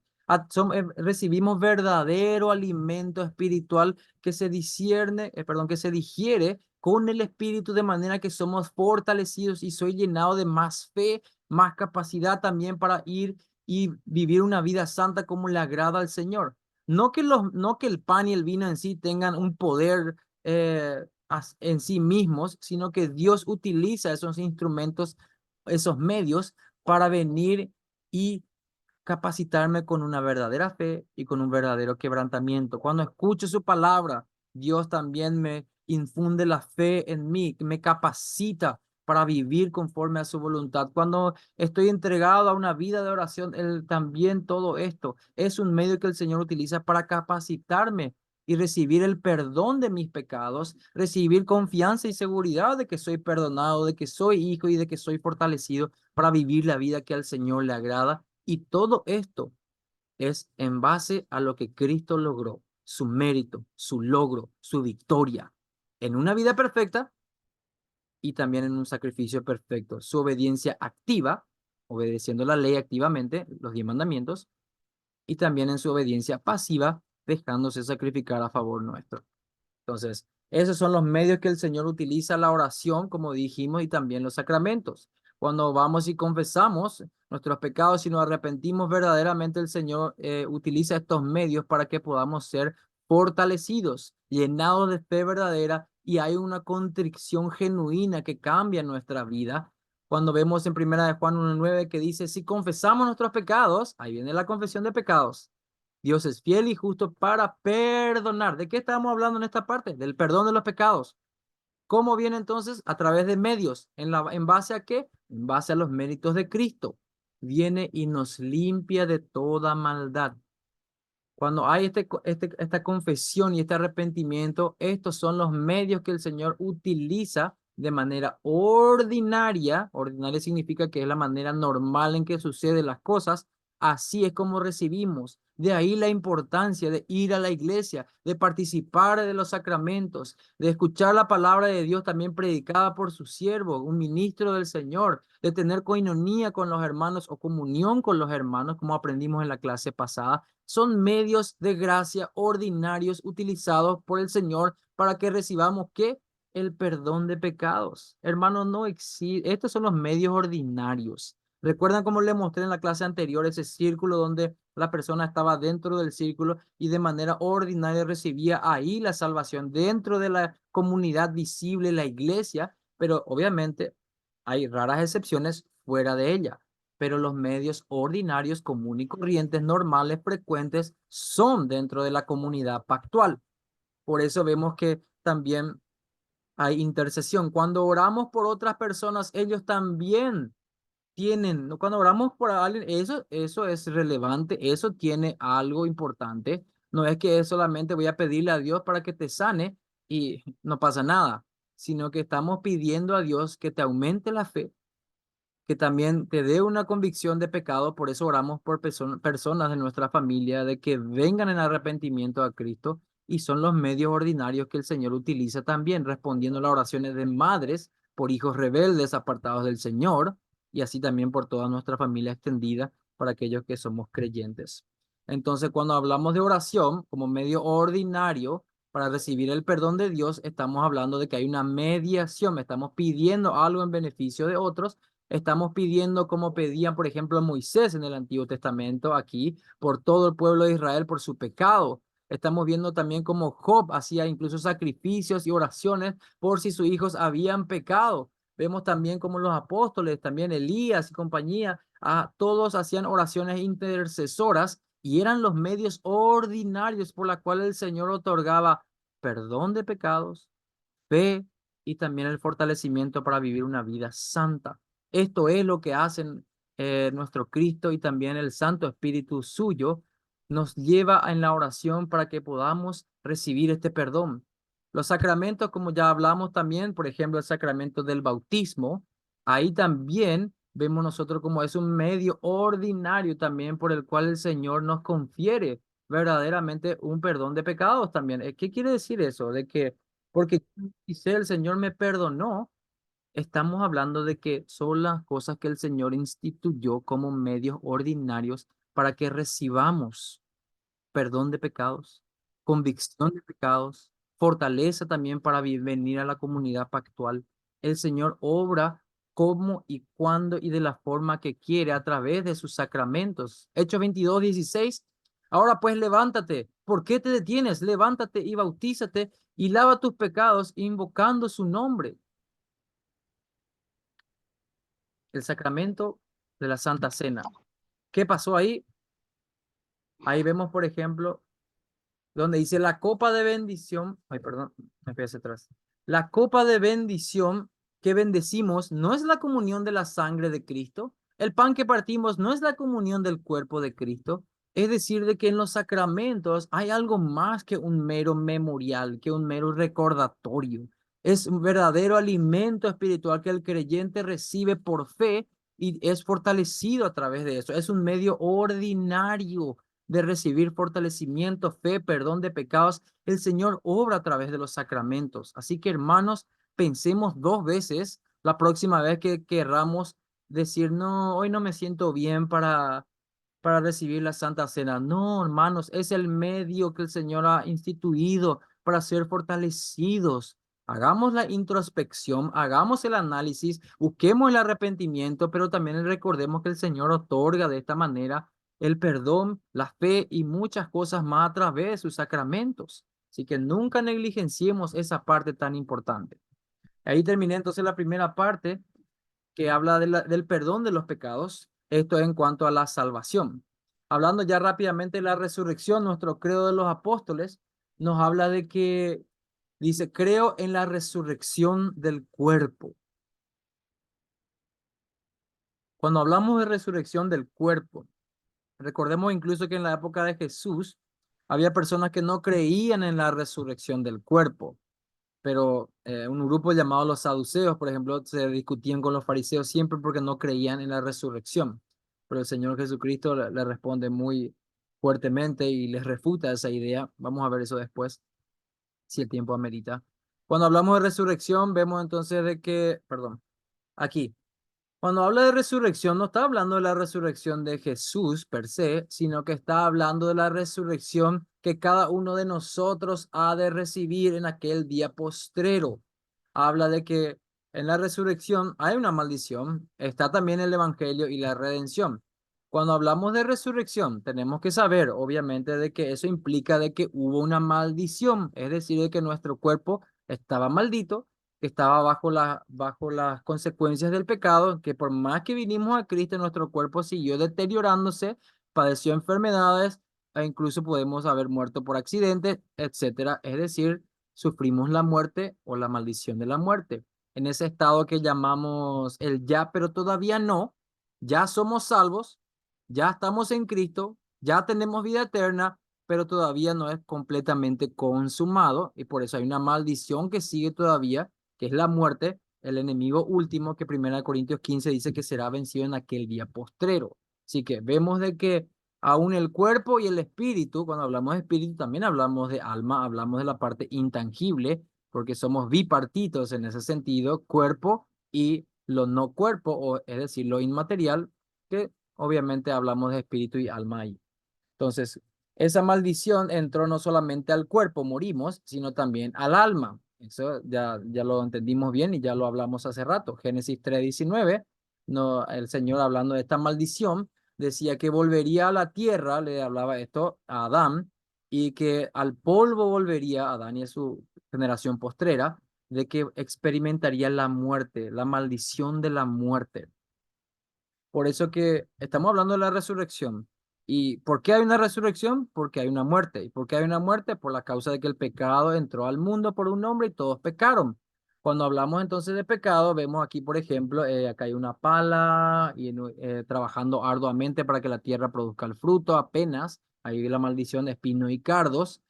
Recibimos verdadero alimento espiritual que se discierne, perdón, que se digiere con el Espíritu de manera que somos fortalecidos y soy llenado de más fe, más capacidad también para ir y vivir una vida santa como le agrada al Señor. No que el pan y el vino en sí tengan un poder en sí mismos, sino que Dios utiliza esos instrumentos, esos medios para venir y capacitarme con una verdadera fe y con un verdadero quebrantamiento. Cuando escucho su palabra, Dios también me infunde la fe en mí, me capacita para vivir conforme a su voluntad. Cuando estoy entregado a una vida de oración, Él también todo esto es un medio que el Señor utiliza para capacitarme y recibir el perdón de mis pecados, recibir confianza y seguridad de que soy perdonado, de que soy hijo y de que soy fortalecido para vivir la vida que al Señor le agrada. Y todo esto es en base a lo que Cristo logró, su mérito, su logro, su victoria, en una vida perfecta y también en un sacrificio perfecto, su obediencia activa, obedeciendo la ley activamente, los 10 mandamientos, y también en su obediencia pasiva, dejándose sacrificar a favor nuestro. Entonces, esos son los medios que el Señor utiliza, la oración, como dijimos, y también los sacramentos. Cuando vamos y confesamos nuestros pecados y nos arrepentimos verdaderamente, el Señor utiliza estos medios para que podamos ser fortalecidos, llenados de fe verdadera y hay una contrición genuina que cambia nuestra vida. Cuando vemos en Primera de Juan 1:9 que dice, si confesamos nuestros pecados, ahí viene la confesión de pecados. Dios es fiel y justo para perdonar. ¿De qué estamos hablando en esta parte? Del perdón de los pecados. ¿Cómo viene entonces? A través de medios. ¿En base a qué? En base a los méritos de Cristo. Viene y nos limpia de toda maldad. Cuando hay esta confesión y este arrepentimiento, estos son los medios que el Señor utiliza de manera ordinaria. Ordinaria significa que es la manera normal en que suceden las cosas. Así es como recibimos. De ahí la importancia de ir a la iglesia, de participar de los sacramentos, de escuchar la palabra de Dios también predicada por su siervo, un ministro del Señor, de tener coinonía con los hermanos o comunión con los hermanos, como aprendimos en la clase pasada. Son medios de gracia ordinarios utilizados por el Señor para que recibamos ¿qué? El perdón de pecados. Hermanos, no existe. Estos son los medios ordinarios. ¿Recuerdan cómo le mostré en la clase anterior ese círculo donde la persona estaba dentro del círculo y de manera ordinaria recibía ahí la salvación dentro de la comunidad visible, la iglesia? Pero obviamente hay raras excepciones fuera de ella, pero los medios ordinarios, comunes y corrientes, normales, frecuentes, son dentro de la comunidad pactual. Por eso vemos que también hay intercesión. Cuando oramos por otras personas, ellos también tienen, ¿no? Cuando oramos por alguien, eso es relevante, eso tiene algo importante. No es que solamente voy a pedirle a Dios para que te sane y no pasa nada, sino que estamos pidiendo a Dios que te aumente la fe, que también te dé una convicción de pecado. Por eso oramos por personas de nuestra familia, de que vengan en arrepentimiento a Cristo, y son los medios ordinarios que el Señor utiliza también, respondiendo a las oraciones de madres por hijos rebeldes apartados del Señor, y así también por toda nuestra familia extendida, para aquellos que somos creyentes. Entonces, cuando hablamos de oración como medio ordinario para recibir el perdón de Dios, estamos hablando de que hay una mediación, estamos pidiendo algo en beneficio de otros, Estamos pidiendo como pedían, por ejemplo, Moisés en el Antiguo Testamento, aquí, por todo el pueblo de Israel, por su pecado. Estamos viendo también como Job hacía incluso sacrificios y oraciones por si sus hijos habían pecado. Vemos también como los apóstoles, también Elías y compañía, todos hacían oraciones intercesoras y eran los medios ordinarios por los cuales el Señor otorgaba perdón de pecados, fe y también el fortalecimiento para vivir una vida santa. Esto es lo que hacen nuestro Cristo y también el Santo Espíritu suyo nos lleva en la oración para que podamos recibir este perdón. Los sacramentos, como ya hablamos también, por ejemplo, el sacramento del bautismo, ahí también vemos nosotros como es un medio ordinario también por el cual el Señor nos confiere verdaderamente un perdón de pecados también. ¿Qué quiere decir eso? De que porque dice el Señor me perdonó, estamos hablando de que son las cosas que el Señor instituyó como medios ordinarios para que recibamos perdón de pecados, convicción de pecados, fortaleza también para venir a la comunidad pactual. El Señor obra cómo y cuándo y de la forma que quiere a través de sus sacramentos. Hechos 22:16. Ahora pues levántate. ¿Por qué te detienes? Levántate y bautízate y lava tus pecados invocando su nombre. El sacramento de la Santa Cena. ¿Qué pasó ahí? Ahí vemos, por ejemplo, donde dice la copa de bendición, ay, perdón, me fui hacia atrás. La copa de bendición que bendecimos no es la comunión de la sangre de Cristo. El pan que partimos no es la comunión del cuerpo de Cristo. Es decir, de que en los sacramentos hay algo más que un mero memorial, que un mero recordatorio. Es un verdadero alimento espiritual que el creyente recibe por fe y es fortalecido a través de eso. Es un medio ordinario de recibir fortalecimiento, fe, perdón de pecados. El Señor obra a través de los sacramentos. Así que, hermanos, pensemos dos veces la próxima vez que querramos decir, no, hoy no me siento bien para recibir la Santa Cena. No, hermanos, es el medio que el Señor ha instituido para ser fortalecidos. Hagamos la introspección, hagamos el análisis, busquemos el arrepentimiento, pero también recordemos que el Señor otorga de esta manera el perdón, la fe y muchas cosas más a través de sus sacramentos. Así que nunca negligenciemos esa parte tan importante. Ahí terminé entonces la primera parte que habla del perdón de los pecados. Esto en cuanto a la salvación. Hablando ya rápidamente de la resurrección, nuestro credo de los apóstoles nos habla de que dice, creo en la resurrección del cuerpo. Cuando hablamos de resurrección del cuerpo, recordemos incluso que en la época de Jesús había personas que no creían en la resurrección del cuerpo, pero un grupo llamado los saduceos, por ejemplo, se discutían con los fariseos siempre porque no creían en la resurrección. Pero el Señor Jesucristo le responde muy fuertemente y les refuta esa idea. Vamos a ver eso después, si el tiempo amerita. Cuando hablamos de resurrección, vemos entonces de que, perdón, aquí. Cuando habla de resurrección, no está hablando de la resurrección de Jesús per se, sino que está hablando de la resurrección que cada uno de nosotros ha de recibir en aquel día postrero. Habla de que en la resurrección hay una maldición, está también el evangelio y la redención. Cuando hablamos de resurrección, tenemos que saber, obviamente, de que eso implica de que hubo una maldición, es decir, de que nuestro cuerpo estaba maldito, que estaba bajo las consecuencias del pecado, que por más que vinimos a Cristo, nuestro cuerpo siguió deteriorándose, padeció enfermedades e incluso podemos haber muerto por accidente, etcétera. Es decir, sufrimos la muerte o la maldición de la muerte. En ese estado que llamamos el ya, pero todavía no, ya somos salvos, ya estamos en Cristo, ya tenemos vida eterna, pero todavía no es completamente consumado y por eso hay una maldición que sigue todavía, que es la muerte, el enemigo último que 1 Corintios 15 dice que será vencido en aquel día postrero. Así que vemos de que aún el cuerpo y el espíritu, cuando hablamos de espíritu también hablamos de alma, hablamos de la parte intangible, porque somos bipartitos en ese sentido, cuerpo y lo no cuerpo, o es decir, lo inmaterial, que obviamente hablamos de espíritu y alma ahí. Entonces, esa maldición entró no solamente al cuerpo, morimos, sino también al alma. Eso ya lo entendimos bien y ya lo hablamos hace rato. Génesis 3:19 no, el Señor hablando de esta maldición, decía que volvería a la tierra, le hablaba esto a Adán, y que al polvo volvería Adán y a su generación postrera, de que experimentaría la muerte, la maldición de la muerte. Por eso que estamos hablando de la resurrección. ¿Y por qué hay una resurrección? Porque hay una muerte. ¿Y por qué hay una muerte? Por la causa de que el pecado entró al mundo por un hombre y todos pecaron. Cuando hablamos entonces de pecado, vemos aquí, por ejemplo, acá hay una pala y trabajando arduamente para que la tierra produzca el fruto apenas. Ahí la maldición de espino y cardos.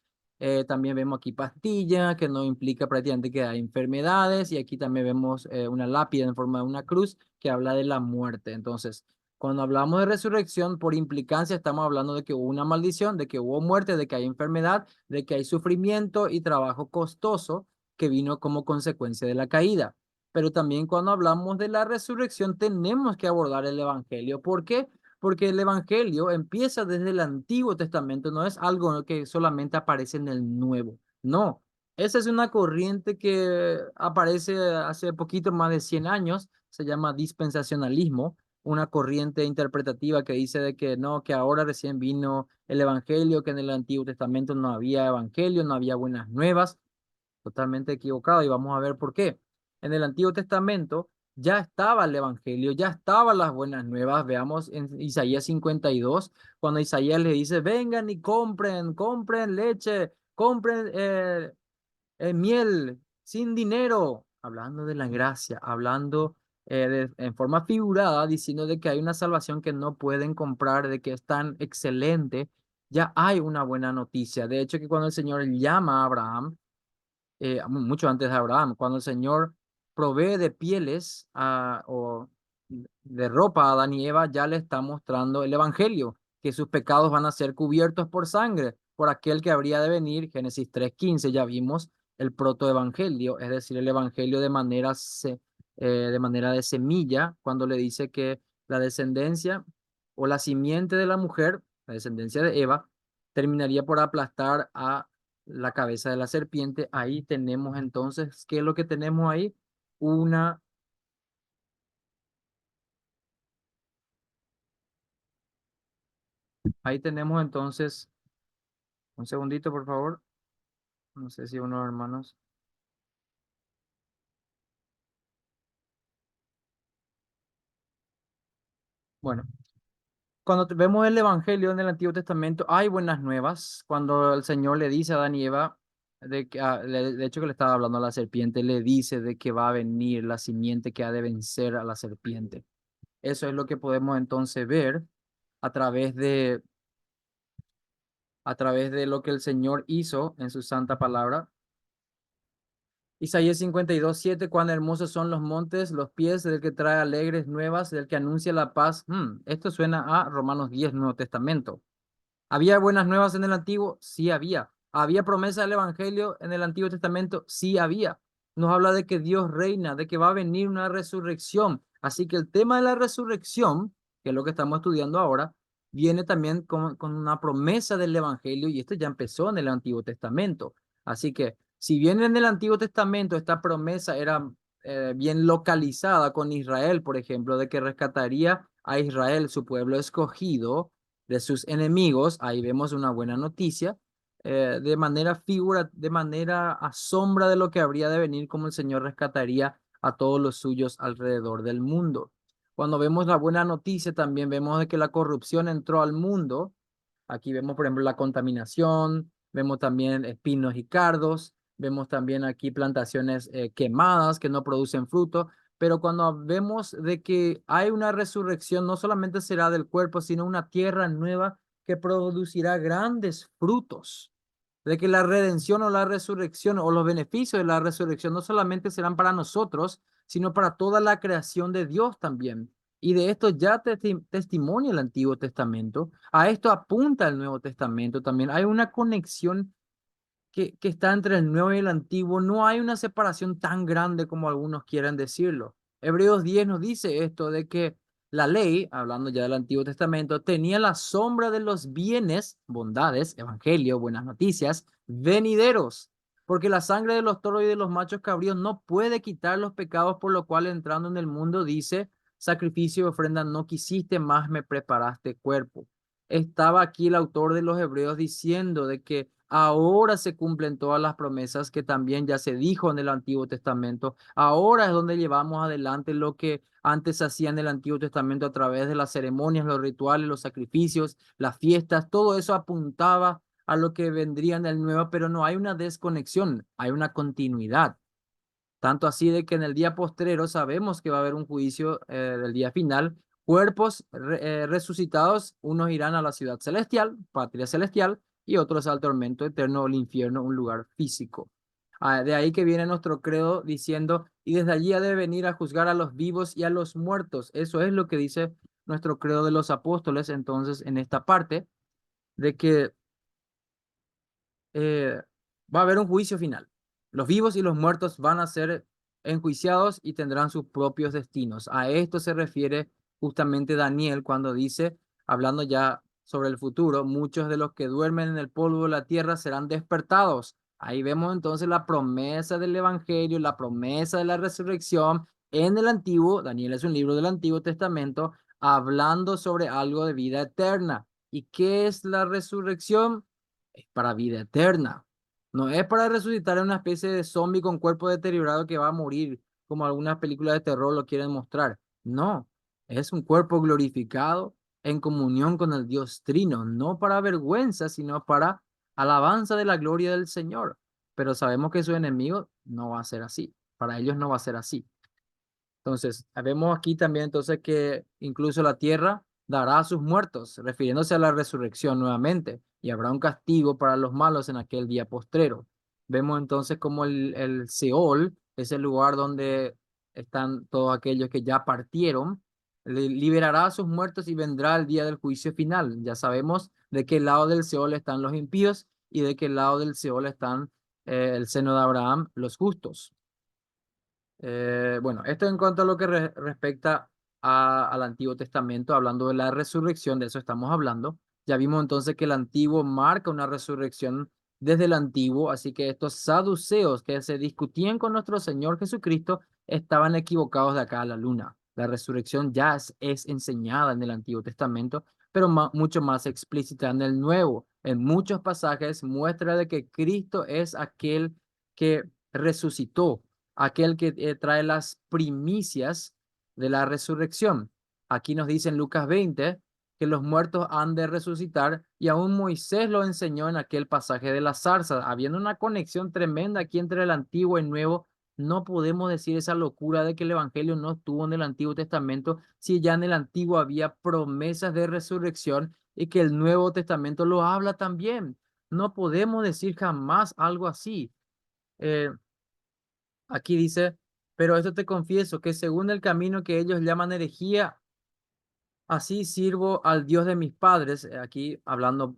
También vemos aquí pastilla, que no implica prácticamente que hay enfermedades. Y aquí también vemos una lápida en forma de una cruz que habla de la muerte. Entonces, cuando hablamos de resurrección, por implicancia estamos hablando de que hubo una maldición, de que hubo muerte, de que hay enfermedad, de que hay sufrimiento y trabajo costoso que vino como consecuencia de la caída. Pero también cuando hablamos de la resurrección tenemos que abordar el evangelio. ¿Por qué? Porque el evangelio empieza desde el Antiguo Testamento, no es algo que solamente aparece en el Nuevo. No, esa es una corriente que aparece hace poquito más de 100 años, se llama dispensacionalismo, una corriente interpretativa que dice de que no, que ahora recién vino el evangelio, que en el Antiguo Testamento no había evangelio, no había buenas nuevas. Totalmente equivocado y vamos a ver por qué. En el Antiguo Testamento ya estaba el Evangelio, ya estaban las buenas nuevas. Veamos en Isaías 52, cuando Isaías le dice, vengan y compren, compren leche, compren miel sin dinero, hablando de la gracia, hablando en forma figurada, diciendo de que hay una salvación que no pueden comprar, de que es tan excelente. Ya hay una buena noticia. De hecho, que cuando el Señor llama a Abraham, mucho antes de Abraham, cuando el Señor provee de pieles o de ropa a Adán y Eva, ya le está mostrando el Evangelio, que sus pecados van a ser cubiertos por sangre, por aquel que habría de venir. Génesis 3:15, ya vimos el protoevangelio, es decir, el Evangelio de manera de semilla, cuando le dice que la descendencia o la simiente de la mujer, la descendencia de Eva, terminaría por aplastar a la cabeza de la serpiente. Ahí tenemos entonces, ¿qué es lo que tenemos ahí? Una, ahí tenemos entonces, un segundito, por favor. No sé si unos hermanos. Bueno, cuando vemos el Evangelio en el Antiguo Testamento, hay buenas nuevas. Cuando el Señor le dice a Adán y Eva, de que, de hecho que le estaba hablando a la serpiente, le dice de que va a venir la simiente que ha de vencer a la serpiente. Eso es lo que podemos entonces ver a través de lo que el Señor hizo en su santa palabra. Isaías 52:7, cuán hermosos son los montes, los pies del que trae alegres nuevas, del que anuncia la paz. Esto suena a Romanos 10, Nuevo Testamento. ¿Había buenas nuevas en el Antiguo? Sí había. ¿Había promesa del Evangelio en el Antiguo Testamento? Sí había. Nos habla de que Dios reina, de que va a venir una resurrección. Así que el tema de la resurrección, que es lo que estamos estudiando ahora, viene también con una promesa del Evangelio y esto ya empezó en el Antiguo Testamento. Así que si bien en el Antiguo Testamento esta promesa era bien localizada con Israel, por ejemplo, de que rescataría a Israel, su pueblo escogido, de sus enemigos, ahí vemos una buena noticia, de manera a sombra de lo que habría de venir, como el Señor rescataría a todos los suyos alrededor del mundo. Cuando vemos la buena noticia, también vemos de que la corrupción entró al mundo. Aquí vemos, por ejemplo, la contaminación, vemos también espinos y cardos, vemos también aquí plantaciones quemadas que no producen fruto, pero cuando vemos de que hay una resurrección, no solamente será del cuerpo, sino una tierra nueva que producirá grandes frutos. De que la redención o la resurrección o los beneficios de la resurrección no solamente serán para nosotros, sino para toda la creación de Dios también. Y de esto ya testimonia el Antiguo Testamento. A esto apunta el Nuevo Testamento también. Hay una conexión que está entre el nuevo y el antiguo. No hay una separación tan grande como algunos quieran decirlo. Hebreos 10 nos dice esto de que la ley, hablando ya del Antiguo Testamento, tenía la sombra de los bienes, bondades, evangelio, buenas noticias, venideros. Porque la sangre de los toros y de los machos cabríos no puede quitar los pecados, por lo cual entrando en el mundo dice, sacrificio y ofrenda no quisiste, más me preparaste cuerpo. Estaba aquí el autor de los Hebreos diciendo de que ahora se cumplen todas las promesas que también ya se dijo en el Antiguo Testamento. Ahora es donde llevamos adelante lo que antes se hacía en el Antiguo Testamento a través de las ceremonias, los rituales, los sacrificios, las fiestas. Todo eso apuntaba a lo que vendría en el nuevo, pero no hay una desconexión, hay una continuidad. Tanto así de que en el día postrero sabemos que va a haber un juicio del día final. Cuerpos resucitados, unos irán a la ciudad celestial, patria celestial, y otros al tormento eterno o el infierno, un lugar físico. De ahí que viene nuestro credo diciendo, y desde allí ha de venir a juzgar a los vivos y a los muertos. Eso es lo que dice nuestro credo de los apóstoles, entonces, en esta parte, de que eh, va a haber un juicio final. Los vivos y los muertos van a ser enjuiciados y tendrán sus propios destinos. A esto se refiere justamente Daniel cuando dice, hablando ya sobre el futuro, muchos de los que duermen en el polvo de la tierra serán despertados. Ahí vemos entonces la promesa del evangelio, la promesa de la resurrección en el antiguo, Daniel es un libro del Antiguo Testamento, hablando sobre algo de vida eterna. ¿Y qué es la resurrección? Es para vida eterna. No es para resucitar en una especie de zombie con cuerpo deteriorado que va a morir, como algunas películas de terror lo quieren mostrar. No, es un cuerpo glorificado en comunión con el Dios Trino, no para vergüenza, sino para alabanza de la gloria del Señor. Pero sabemos que su enemigo no va a ser así. Para ellos no va a ser así. Entonces, vemos aquí también entonces que incluso la tierra dará a sus muertos, refiriéndose a la resurrección nuevamente, y habrá un castigo para los malos en aquel día postrero. Vemos entonces como el Seol es el lugar donde están todos aquellos que ya partieron, liberará a sus muertos y vendrá el día del juicio final. Ya sabemos de qué lado del Seol están los impíos y de qué lado del Seol están el seno de Abraham, los justos. Bueno, esto en cuanto a lo que respecta al Antiguo Testamento, hablando de la resurrección, de eso estamos hablando. Ya vimos entonces que el Antiguo marca una resurrección desde el Antiguo, así que estos saduceos que se discutían con nuestro Señor Jesucristo estaban equivocados de acá a la luna. La resurrección ya es enseñada en el Antiguo Testamento, pero mucho más explícita en el Nuevo. En muchos pasajes muestra de que Cristo es aquel que resucitó, aquel que trae las primicias de la resurrección. Aquí nos dice en Lucas 20 que los muertos han de resucitar y aún Moisés lo enseñó en aquel pasaje de la zarza. Habiendo una conexión tremenda aquí entre el Antiguo y el Nuevo, no podemos decir esa locura de que el Evangelio no estuvo en el Antiguo Testamento si ya en el Antiguo había promesas de resurrección y que el Nuevo Testamento lo habla también. No podemos decir jamás algo así. Eh, Aquí dice, pero esto te confieso que según el camino que ellos llaman herejía, así sirvo al Dios de mis padres, aquí hablando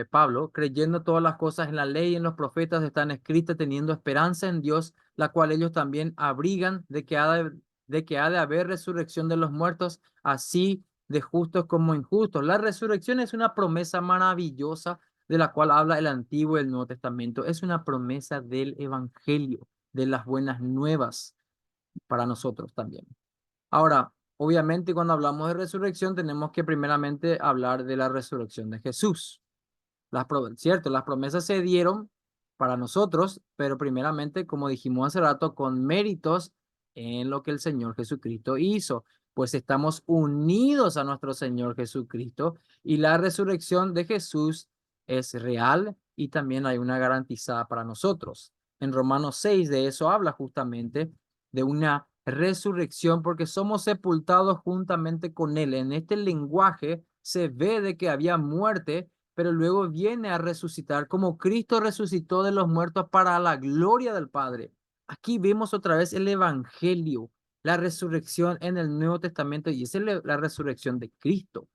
Pablo, creyendo todas las cosas en la ley y en los profetas están escritas, teniendo esperanza en Dios, la cual ellos también abrigan de que ha de haber resurrección de los muertos, así de justos como injustos. La resurrección es una promesa maravillosa de la cual habla el Antiguo y el Nuevo Testamento. Es una promesa del Evangelio, de las buenas nuevas para nosotros también. Ahora, obviamente cuando hablamos de resurrección tenemos que primeramente hablar de la resurrección de Jesús. Cierto, las promesas se dieron para nosotros, pero primeramente, como dijimos hace rato, con méritos en lo que el Señor Jesucristo hizo, pues estamos unidos a nuestro Señor Jesucristo y la resurrección de Jesús es real y también hay una garantizada para nosotros. En Romanos 6 de eso habla justamente de una resurrección porque somos sepultados juntamente con Él. En este lenguaje se ve de que había muerte, pero luego viene a resucitar como Cristo resucitó de los muertos para la gloria del Padre. Aquí vemos otra vez el Evangelio, la resurrección en el Nuevo Testamento y esa es la resurrección de Cristo.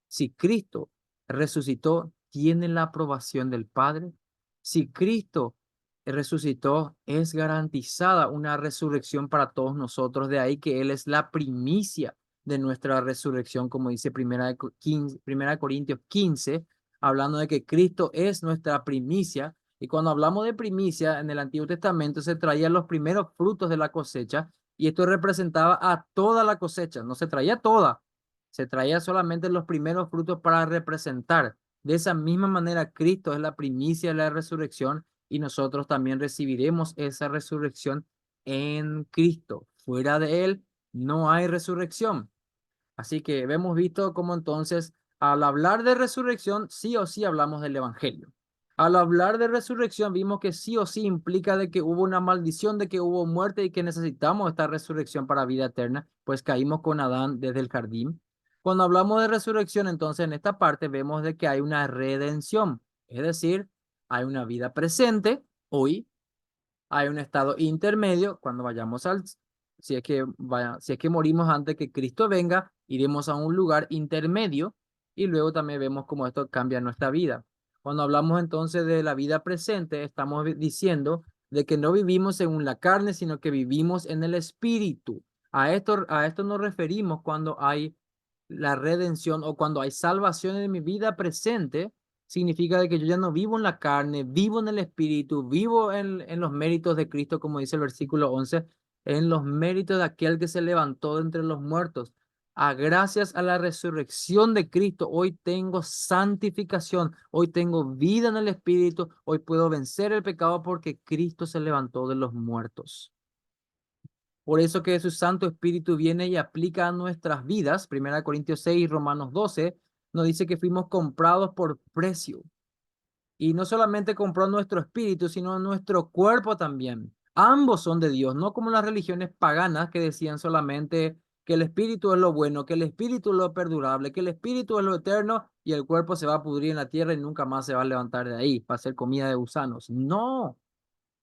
Si Cristo resucitó, tiene la aprobación del Padre. Si Cristo resucitó, es garantizada una resurrección para todos nosotros. De ahí que Él es la primicia de nuestra resurrección, como dice Primera Corintios 15, hablando de que Cristo es nuestra primicia. Y cuando hablamos de primicia, en el Antiguo Testamento se traían los primeros frutos de la cosecha Y esto representaba a toda la cosecha, no se traía toda, se traía solamente los primeros frutos para representar. De esa misma manera, Cristo es la primicia de la resurrección y nosotros también recibiremos esa resurrección en Cristo. Fuera de Él no hay resurrección. Así que hemos visto cómo entonces, al hablar de resurrección, sí o sí hablamos del Evangelio. Al hablar de resurrección, vimos que sí o sí implica de que hubo una maldición, de que hubo muerte y que necesitamos esta resurrección para vida eterna, pues caímos con Adán desde el jardín. Cuando hablamos de resurrección, entonces en esta parte vemos de que hay una redención, es decir, hay una vida presente hoy, hay un estado intermedio cuando vayamos al, si es que morimos antes que Cristo venga, iremos a un lugar intermedio y luego también vemos cómo esto cambia nuestra vida. Cuando hablamos entonces de la vida presente, estamos diciendo de que no vivimos según la carne, sino que vivimos en el espíritu. A esto nos referimos cuando hay la redención o cuando hay salvación en mi vida presente. Significa de que yo ya no vivo en la carne, vivo en el espíritu, vivo en los méritos de Cristo, como dice el versículo 11, en los méritos de aquel que se levantó de entre los muertos. Gracias a la resurrección de Cristo, hoy tengo santificación, hoy tengo vida en el espíritu, hoy puedo vencer el pecado porque Cristo se levantó de los muertos. Por eso que su Santo Espíritu viene y aplica a nuestras vidas. 1 Corintios 6 y Romanos 12 nos dice que fuimos comprados por precio. Y no solamente compró nuestro espíritu, sino nuestro cuerpo también. Ambos son de Dios, no como las religiones paganas que decían solamente que el espíritu es lo bueno, que el espíritu es lo perdurable, que el espíritu es lo eterno y el cuerpo se va a pudrir en la tierra y nunca más se va a levantar de ahí para ser comida de gusanos. No,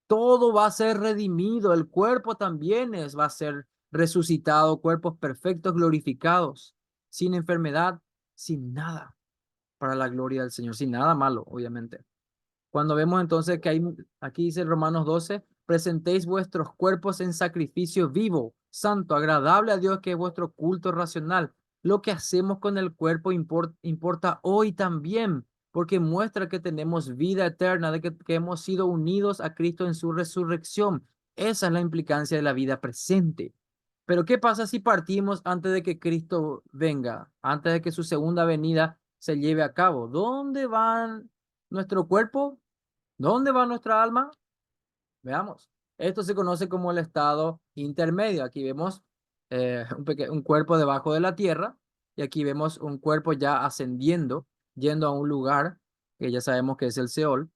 todo va a ser redimido, el cuerpo también va a ser resucitado, cuerpos perfectos, glorificados, sin enfermedad, sin nada, para la gloria del Señor, sin nada malo, obviamente. Cuando vemos entonces que hay, aquí dice Romanos 12, presentéis vuestros cuerpos en sacrificio vivo, santo, agradable a Dios, que es vuestro culto racional. Lo que hacemos con el cuerpo importa hoy también, porque muestra que tenemos vida eterna, de que hemos sido unidos a Cristo en su resurrección. Esa es la implicancia de la vida presente. Pero ¿qué pasa si partimos antes de que Cristo venga, antes de que su segunda venida se lleve a cabo? ¿Dónde va nuestro cuerpo? ¿Dónde va nuestra alma? Veamos. Esto se conoce como el estado intermedio. Aquí vemos un cuerpo debajo de la tierra y aquí vemos un cuerpo ya ascendiendo, yendo a un lugar que ya sabemos que es el Seol.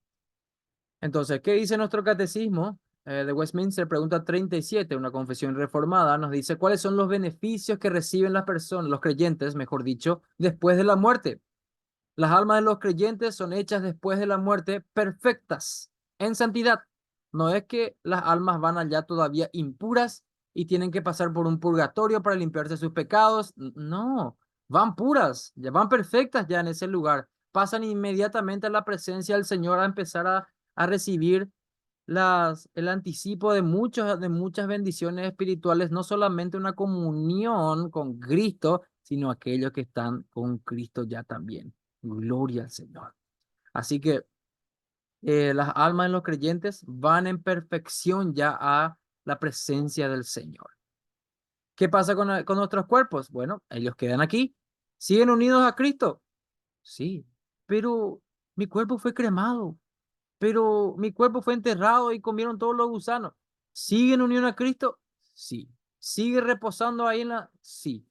Entonces, ¿qué dice nuestro catecismo de Westminster? Pregunta 37, una confesión reformada, nos dice cuáles son los beneficios que reciben las personas, los creyentes, mejor dicho, después de la muerte. Las almas de los creyentes son hechas después de la muerte perfectas en santidad. No es que las almas van allá todavía impuras y tienen que pasar por un purgatorio para limpiarse sus pecados. No, van puras, ya van perfectas ya en ese lugar. Pasan inmediatamente a la presencia del Señor a empezar a recibir el anticipo de muchas bendiciones espirituales, no solamente una comunión con Cristo, sino aquellos que están con Cristo ya también. Gloria al Señor. Así que las almas de los creyentes van en perfección ya a la presencia del Señor. ¿Qué pasa con nuestros cuerpos? Bueno, ellos quedan aquí. ¿Siguen unidos a Cristo? Sí, pero mi cuerpo fue cremado, pero mi cuerpo fue enterrado y comieron todos los gusanos. ¿Sigue en unión a Cristo? Sí. ¿Sigue reposando ahí en la? Sí.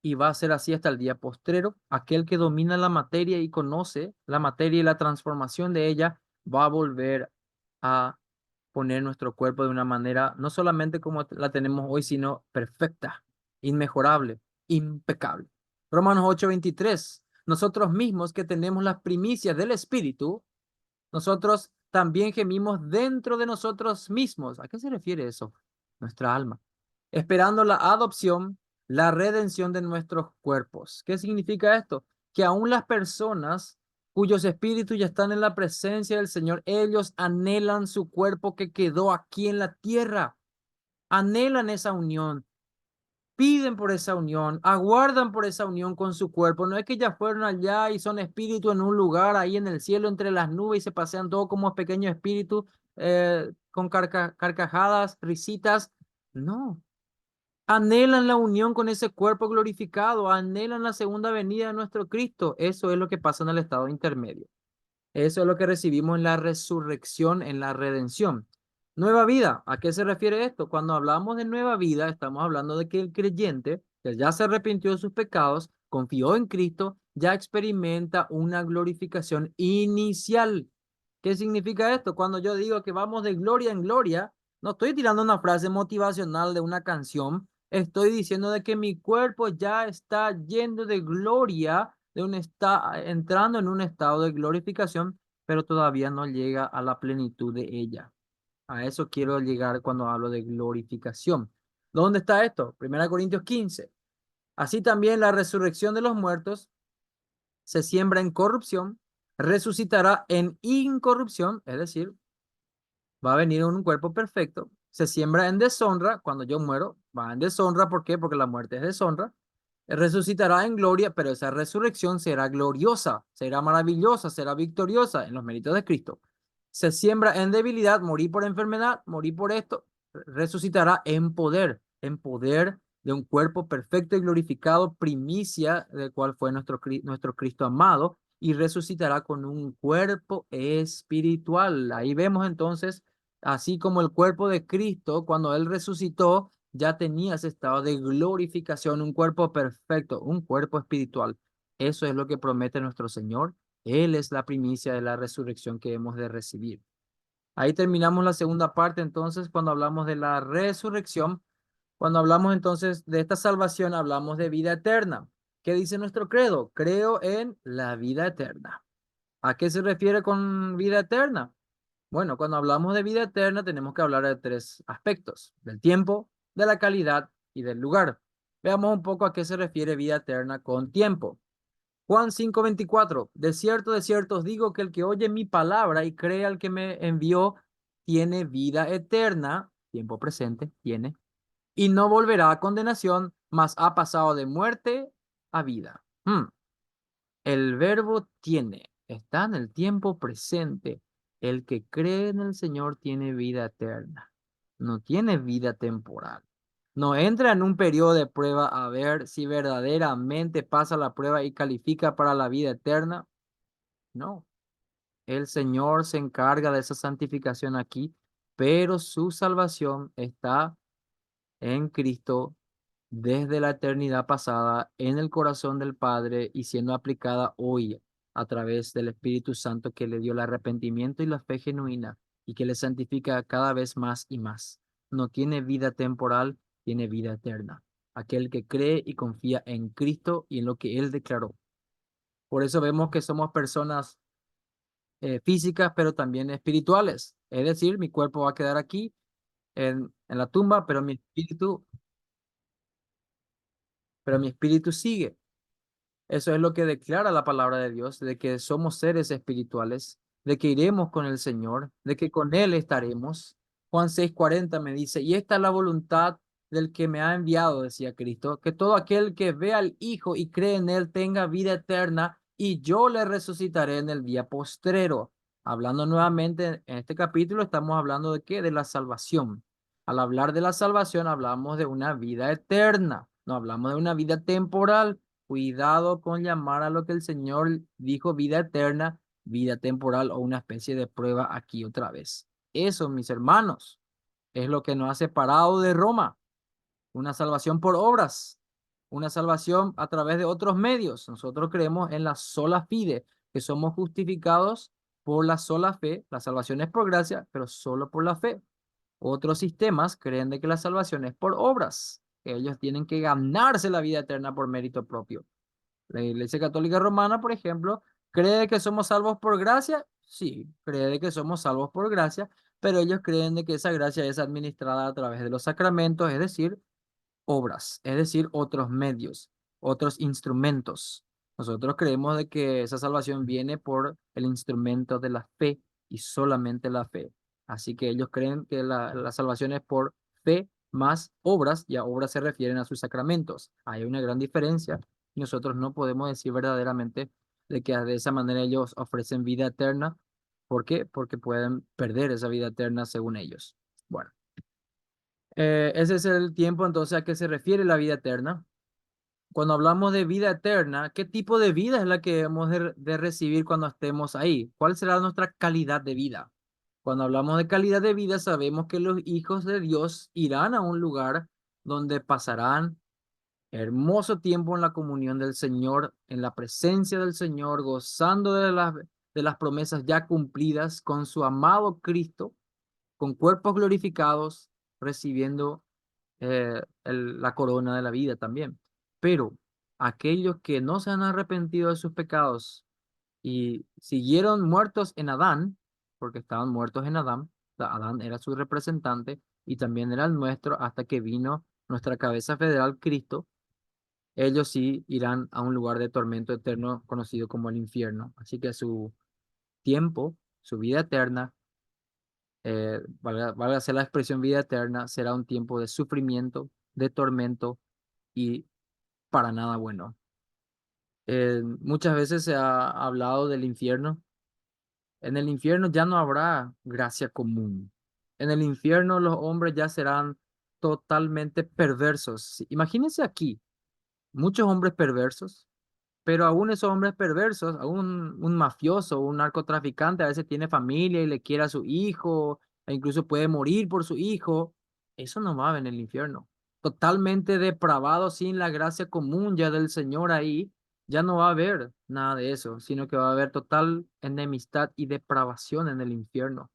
Y va a ser así hasta el día postrero. Aquel que domina la materia y conoce la materia y la transformación de ella va a volver a poner nuestro cuerpo de una manera no solamente como la tenemos hoy, sino perfecta, inmejorable, impecable. Romanos 8:23. Nosotros mismos que tenemos las primicias del Espíritu, nosotros también gemimos dentro de nosotros mismos. ¿A qué se refiere eso? Nuestra alma. Esperando la adopción, la redención de nuestros cuerpos. ¿Qué significa esto? Que aún las personas cuyos espíritus ya están en la presencia del Señor, ellos anhelan su cuerpo que quedó aquí en la tierra. Anhelan esa unión, piden por esa unión, aguardan por esa unión con su cuerpo. No es que ya fueron allá y son espíritus en un lugar ahí en el cielo entre las nubes y se pasean todos como pequeños espíritus con carcajadas, risitas. No, Anhelan la unión con ese cuerpo glorificado, anhelan la segunda venida de nuestro Cristo. Eso es lo que pasa en el estado intermedio. Eso es lo que recibimos en la resurrección, en la redención. Nueva vida, ¿a qué se refiere esto? Cuando hablamos de nueva vida, estamos hablando de que el creyente, que ya se arrepintió de sus pecados, confió en Cristo, ya experimenta una glorificación inicial. ¿Qué significa esto? Cuando yo digo que vamos de gloria en gloria, no estoy tirando una frase motivacional de una canción, estoy diciendo de que mi cuerpo ya está yendo de gloria, entrando en un estado de glorificación, pero todavía no llega a la plenitud de ella. A eso quiero llegar cuando hablo de glorificación. ¿Dónde está esto? 1 Corintios 15. Así también la resurrección de los muertos se siembra en corrupción, resucitará en incorrupción, es decir, va a venir en un cuerpo perfecto, se siembra en deshonra, cuando yo muero, va en deshonra, ¿por qué? Porque la muerte es deshonra, resucitará en gloria, pero esa resurrección será gloriosa, será maravillosa, será victoriosa en los méritos de Cristo. Se siembra en debilidad, morir por enfermedad, morir por esto, resucitará en poder de un cuerpo perfecto y glorificado, primicia del cual fue nuestro Cristo amado, y resucitará con un cuerpo espiritual. Ahí vemos entonces, así como el cuerpo de Cristo, cuando Él resucitó, ya tenía ese estado de glorificación, un cuerpo perfecto, un cuerpo espiritual. Eso es lo que promete nuestro Señor. Él es la primicia de la resurrección que hemos de recibir. Ahí terminamos la segunda parte, entonces, cuando hablamos de la resurrección. Cuando hablamos entonces de esta salvación, hablamos de vida eterna. ¿Qué dice nuestro credo? Creo en la vida eterna. ¿A qué se refiere con vida eterna? Bueno, cuando hablamos de vida eterna tenemos que hablar de tres aspectos: del tiempo, de la calidad y del lugar. Veamos un poco a qué se refiere vida eterna con tiempo. Juan 5:24. De cierto os digo que el que oye mi palabra y cree al que me envió tiene vida eterna, tiempo presente, tiene, y no volverá a condenación, mas ha pasado de muerte a vida. El verbo tiene, está en el tiempo presente. El que cree en el Señor tiene vida eterna, no tiene vida temporal. No entra en un periodo de prueba a ver si verdaderamente pasa la prueba y califica para la vida eterna. No, el Señor se encarga de esa santificación aquí, pero su salvación está en Cristo desde la eternidad pasada en el corazón del Padre y siendo aplicada hoy a través del Espíritu Santo que le dio el arrepentimiento y la fe genuina y que le santifica cada vez más y más. No tiene vida temporal, tiene vida eterna. Aquel que cree y confía en Cristo y en lo que Él declaró. Por eso vemos que somos personas físicas, pero también espirituales. Es decir, mi cuerpo va a quedar aquí en la tumba, pero mi espíritu sigue. Eso es lo que declara la palabra de Dios, de que somos seres espirituales, de que iremos con el Señor, de que con Él estaremos. Juan 6:40 me dice, y esta es la voluntad del que me ha enviado, decía Cristo, que todo aquel que ve al Hijo y cree en Él tenga vida eterna, y yo le resucitaré en el día postrero. Hablando nuevamente en este capítulo, estamos hablando de qué? De la salvación. Al hablar de la salvación, hablamos de una vida eterna, no hablamos de una vida temporal. Cuidado con llamar a lo que el Señor dijo vida eterna, vida temporal o una especie de prueba aquí otra vez. Eso, mis hermanos, es lo que nos ha separado de Roma. Una salvación por obras, una salvación a través de otros medios. Nosotros creemos en la sola fide, que somos justificados por la sola fe. La salvación es por gracia, pero solo por la fe. Otros sistemas creen de que la salvación es por obras, que ellos tienen que ganarse la vida eterna por mérito propio. La Iglesia Católica Romana, por ejemplo, cree que somos salvos por gracia. Sí, cree que somos salvos por gracia, pero ellos creen de que esa gracia es administrada a través de los sacramentos, es decir, obras, es decir, otros medios, otros instrumentos. Nosotros creemos de que esa salvación viene por el instrumento de la fe y solamente la fe. Así que ellos creen que la salvación es por fe más obras, y a obras se refieren a sus sacramentos. Hay una gran diferencia y nosotros no podemos decir verdaderamente de que de esa manera ellos ofrecen vida eterna. ¿Por qué? Porque pueden perder esa vida eterna según ellos. Bueno. Ese es el tiempo entonces a que se refiere la vida eterna. Cuando hablamos de vida eterna, ¿qué tipo de vida es la que hemos de recibir cuando estemos ahí? ¿Cuál será nuestra calidad de vida? Cuando hablamos de calidad de vida, sabemos que los hijos de Dios irán a un lugar donde pasarán hermoso tiempo en la comunión del Señor, en la presencia del Señor, gozando de las promesas ya cumplidas con su amado Cristo, con cuerpos glorificados, recibiendo la corona de la vida también. Pero aquellos que no se han arrepentido de sus pecados y siguieron muertos en Adán, porque estaban muertos en Adán, Adán era su representante y también era el nuestro hasta que vino nuestra cabeza federal, Cristo, ellos sí irán a un lugar de tormento eterno conocido como el infierno. Así que su tiempo, su vida eterna, valga ser la expresión vida eterna, será un tiempo de sufrimiento, de tormento y para nada bueno. Muchas veces se ha hablado del infierno. En el infierno ya no habrá gracia común. En el infierno los hombres ya serán totalmente perversos. Imagínense aquí, muchos hombres perversos. Pero aún esos hombres perversos, aún un mafioso, un narcotraficante, a veces tiene familia y le quiere a su hijo, e incluso puede morir por su hijo. Eso no va en el infierno. Totalmente depravado, sin la gracia común ya del Señor ahí, ya no va a haber nada de eso, sino que va a haber total enemistad y depravación en el infierno.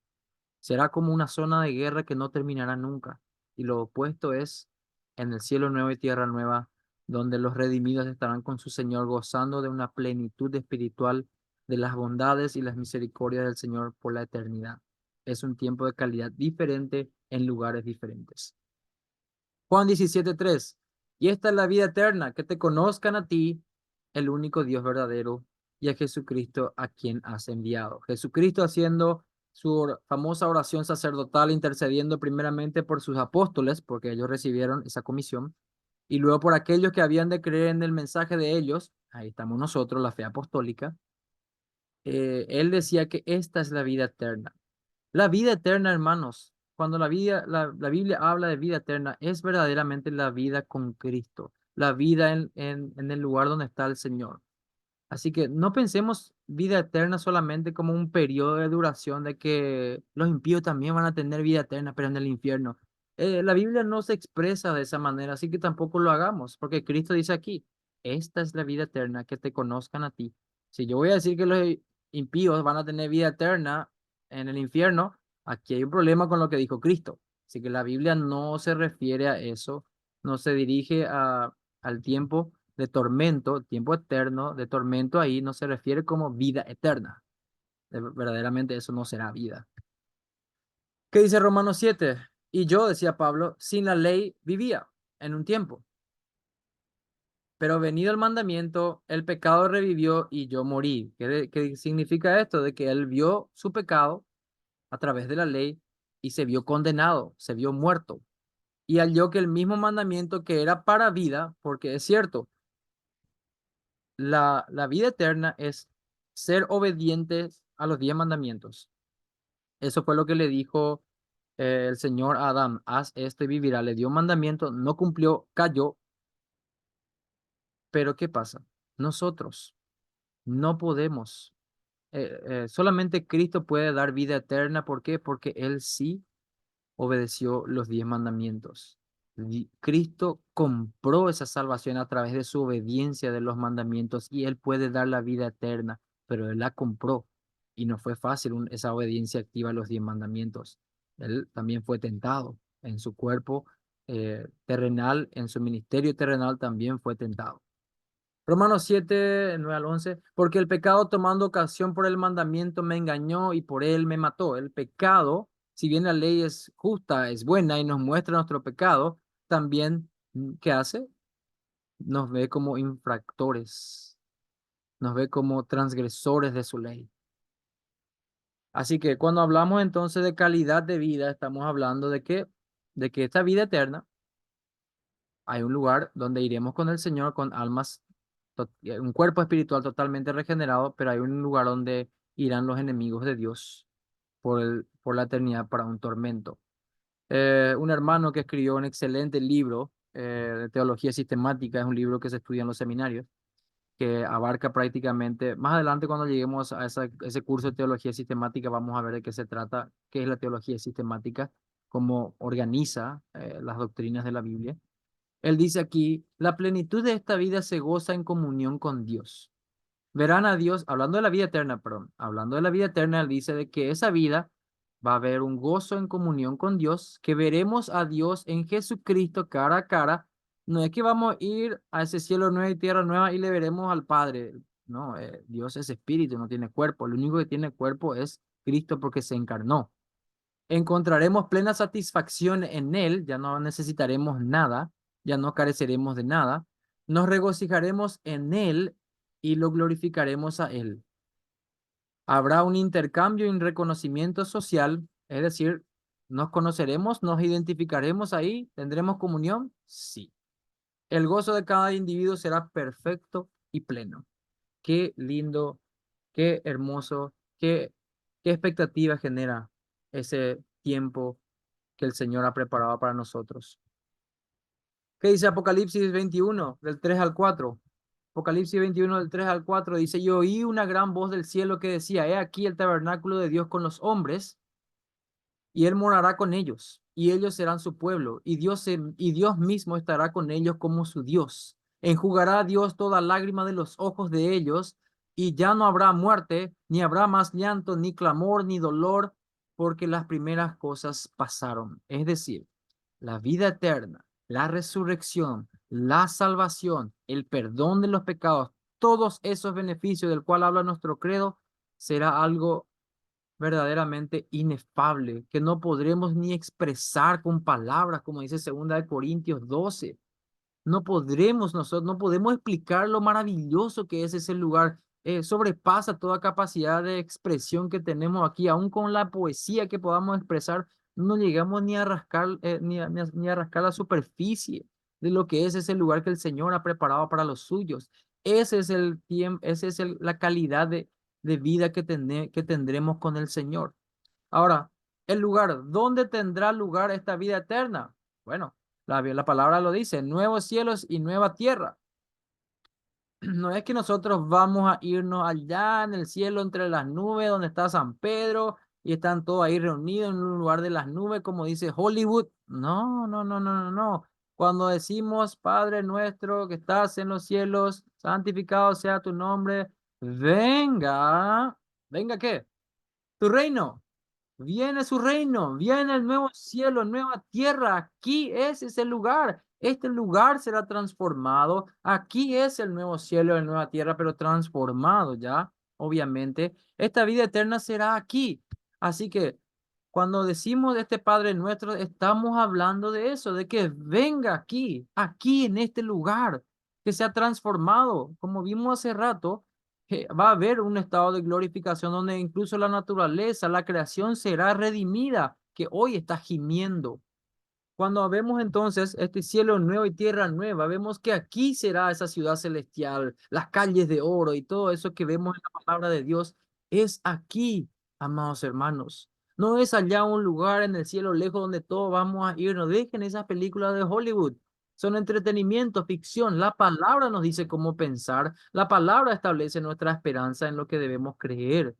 Será como una zona de guerra que no terminará nunca. Y lo opuesto es en el cielo nuevo y tierra nueva, donde los redimidos estarán con su Señor gozando de una plenitud espiritual de las bondades y las misericordias del Señor por la eternidad. Es un tiempo de calidad diferente en lugares diferentes. Juan 17:3. Y esta es la vida eterna, que te conozcan a ti, el único Dios verdadero, y a Jesucristo a quien has enviado. Jesucristo haciendo su famosa oración sacerdotal, intercediendo primeramente por sus apóstoles, porque ellos recibieron esa comisión, y luego por aquellos que habían de creer en el mensaje de ellos. Ahí estamos nosotros, la fe apostólica. Él decía que esta es la vida eterna. La vida eterna, hermanos, cuando la Biblia habla de vida eterna, es verdaderamente la vida con Cristo, la vida en el lugar donde está el Señor. Así que no pensemos vida eterna solamente como un periodo de duración de que los impíos también van a tener vida eterna, pero en el infierno. La Biblia no se expresa de esa manera, así que tampoco lo hagamos, porque Cristo dice aquí, esta es la vida eterna, que te conozcan a ti. Si yo voy a decir que los impíos van a tener vida eterna en el infierno, aquí hay un problema con lo que dijo Cristo. Así que la Biblia no se refiere a eso, no se dirige al tiempo de tormento, tiempo eterno de tormento ahí no se refiere como vida eterna. Verdaderamente eso no será vida. ¿Qué dice Romanos 7? Y yo, decía Pablo, sin la ley vivía en un tiempo, pero venido el mandamiento, el pecado revivió y yo morí. ¿Qué significa esto? De que él vio su pecado a través de la ley y se vio condenado, se vio muerto. Y halló que el mismo mandamiento que era para vida, porque es cierto, la vida eterna es ser obedientes a los 10 mandamientos. Eso fue lo que le dijo el Señor a Adán, haz esto y vivirá. Le dio un mandamiento, no cumplió, cayó. Pero ¿qué pasa? Nosotros no podemos. Solamente Cristo puede dar vida eterna. ¿Por qué? Porque Él sí obedeció los 10 mandamientos. Cristo compró esa salvación a través de su obediencia de los mandamientos y Él puede dar la vida eterna, pero Él la compró y no fue fácil esa obediencia activa a los 10 mandamientos. Él también fue tentado en su cuerpo terrenal, en su ministerio terrenal también fue tentado. Romanos 7, 9 al 11, porque el pecado tomando ocasión por el mandamiento me engañó y por él me mató. El pecado, si bien la ley es justa, es buena y nos muestra nuestro pecado, también, ¿qué hace? Nos ve como infractores, nos ve como transgresores de su ley. Así que cuando hablamos entonces de calidad de vida, estamos hablando de que esta vida eterna, hay un lugar donde iremos con el Señor con almas, un cuerpo espiritual totalmente regenerado, pero hay un lugar donde irán los enemigos de Dios por la eternidad para un tormento. Un hermano que escribió un excelente libro de teología sistemática, es un libro que se estudia en los seminarios, que abarca prácticamente, más adelante cuando lleguemos a ese curso de teología sistemática, vamos a ver de qué se trata, qué es la teología sistemática, cómo organiza las doctrinas de la Biblia. Él dice aquí, la plenitud de esta vida se goza en comunión con Dios. Verán a Dios, hablando de la vida eterna, perdón, hablando de la vida eterna, él dice de que esa vida va a haber un gozo en comunión con Dios, que veremos a Dios en Jesucristo cara a cara. No es que vamos a ir a ese cielo nuevo y tierra nueva y le veremos al Padre. No, Dios es espíritu, no tiene cuerpo. Lo único que tiene cuerpo es Cristo porque se encarnó. Encontraremos plena satisfacción en Él, ya no necesitaremos nada, ya no careceremos de nada. Nos regocijaremos en Él y lo glorificaremos a Él. Habrá un intercambio y un reconocimiento social, es decir, nos conoceremos, nos identificaremos ahí, tendremos comunión, sí. El gozo de cada individuo será perfecto y pleno. Qué lindo, qué hermoso, qué expectativa genera ese tiempo que el Señor ha preparado para nosotros. ¿Qué dice Apocalipsis 21, del 3 al 4? Apocalipsis 21, del 3 al 4 dice, yo oí una gran voz del cielo que decía, he aquí el tabernáculo de Dios con los hombres, y él morará con ellos, y ellos serán su pueblo, y Dios mismo estará con ellos como su Dios. Enjugará a Dios toda lágrima de los ojos de ellos, y ya no habrá muerte, ni habrá más llanto, ni clamor, ni dolor, porque las primeras cosas pasaron. Es decir, la vida eterna, la resurrección, la salvación, el perdón de los pecados, todos esos beneficios del cual habla nuestro credo, será algo verdaderamente inefable, que no podremos ni expresar con palabras, como dice 2 Corintios 12. No podremos nosotros, no podemos explicar lo maravilloso que es ese lugar. Sobrepasa toda capacidad de expresión que tenemos aquí, aún con la poesía que podamos expresar, no llegamos ni a rascar, ni a rascar la superficie de lo que es ese lugar que el Señor ha preparado para los suyos. Ese es el tiempo, la calidad de vida que tendremos con el Señor. Ahora, el lugar, ¿dónde tendrá lugar esta vida eterna? Bueno, la palabra lo dice, nuevos cielos y nueva tierra. No es que nosotros vamos a irnos allá en el cielo entre las nubes donde está San Pedro y están todos ahí reunidos en un lugar de las nubes, como dice Hollywood. No, no, no, no, no, no. Cuando decimos, Padre nuestro que estás en los cielos, santificado sea tu nombre, venga, venga, ¿qué? Tu reino. Viene su reino, viene el nuevo cielo, nueva tierra. Aquí es ese lugar. Este lugar será transformado. Aquí es el nuevo cielo, la nueva tierra, pero transformado ya, obviamente. Esta vida eterna será aquí. Así que cuando decimos de este Padre nuestro, estamos hablando de eso, de que venga aquí, aquí en este lugar, que sea transformado. Como vimos hace rato, que va a haber un estado de glorificación donde incluso la naturaleza, la creación será redimida, que hoy está gimiendo. Cuando vemos entonces este cielo nuevo y tierra nueva, vemos que aquí será esa ciudad celestial, las calles de oro y todo eso que vemos en la palabra de Dios, es aquí, amados hermanos. No es allá un lugar en el cielo lejos donde todos vamos a ir. No dejen esas películas de Hollywood. Son entretenimiento, ficción. La palabra nos dice cómo pensar. La palabra establece nuestra esperanza en lo que debemos creer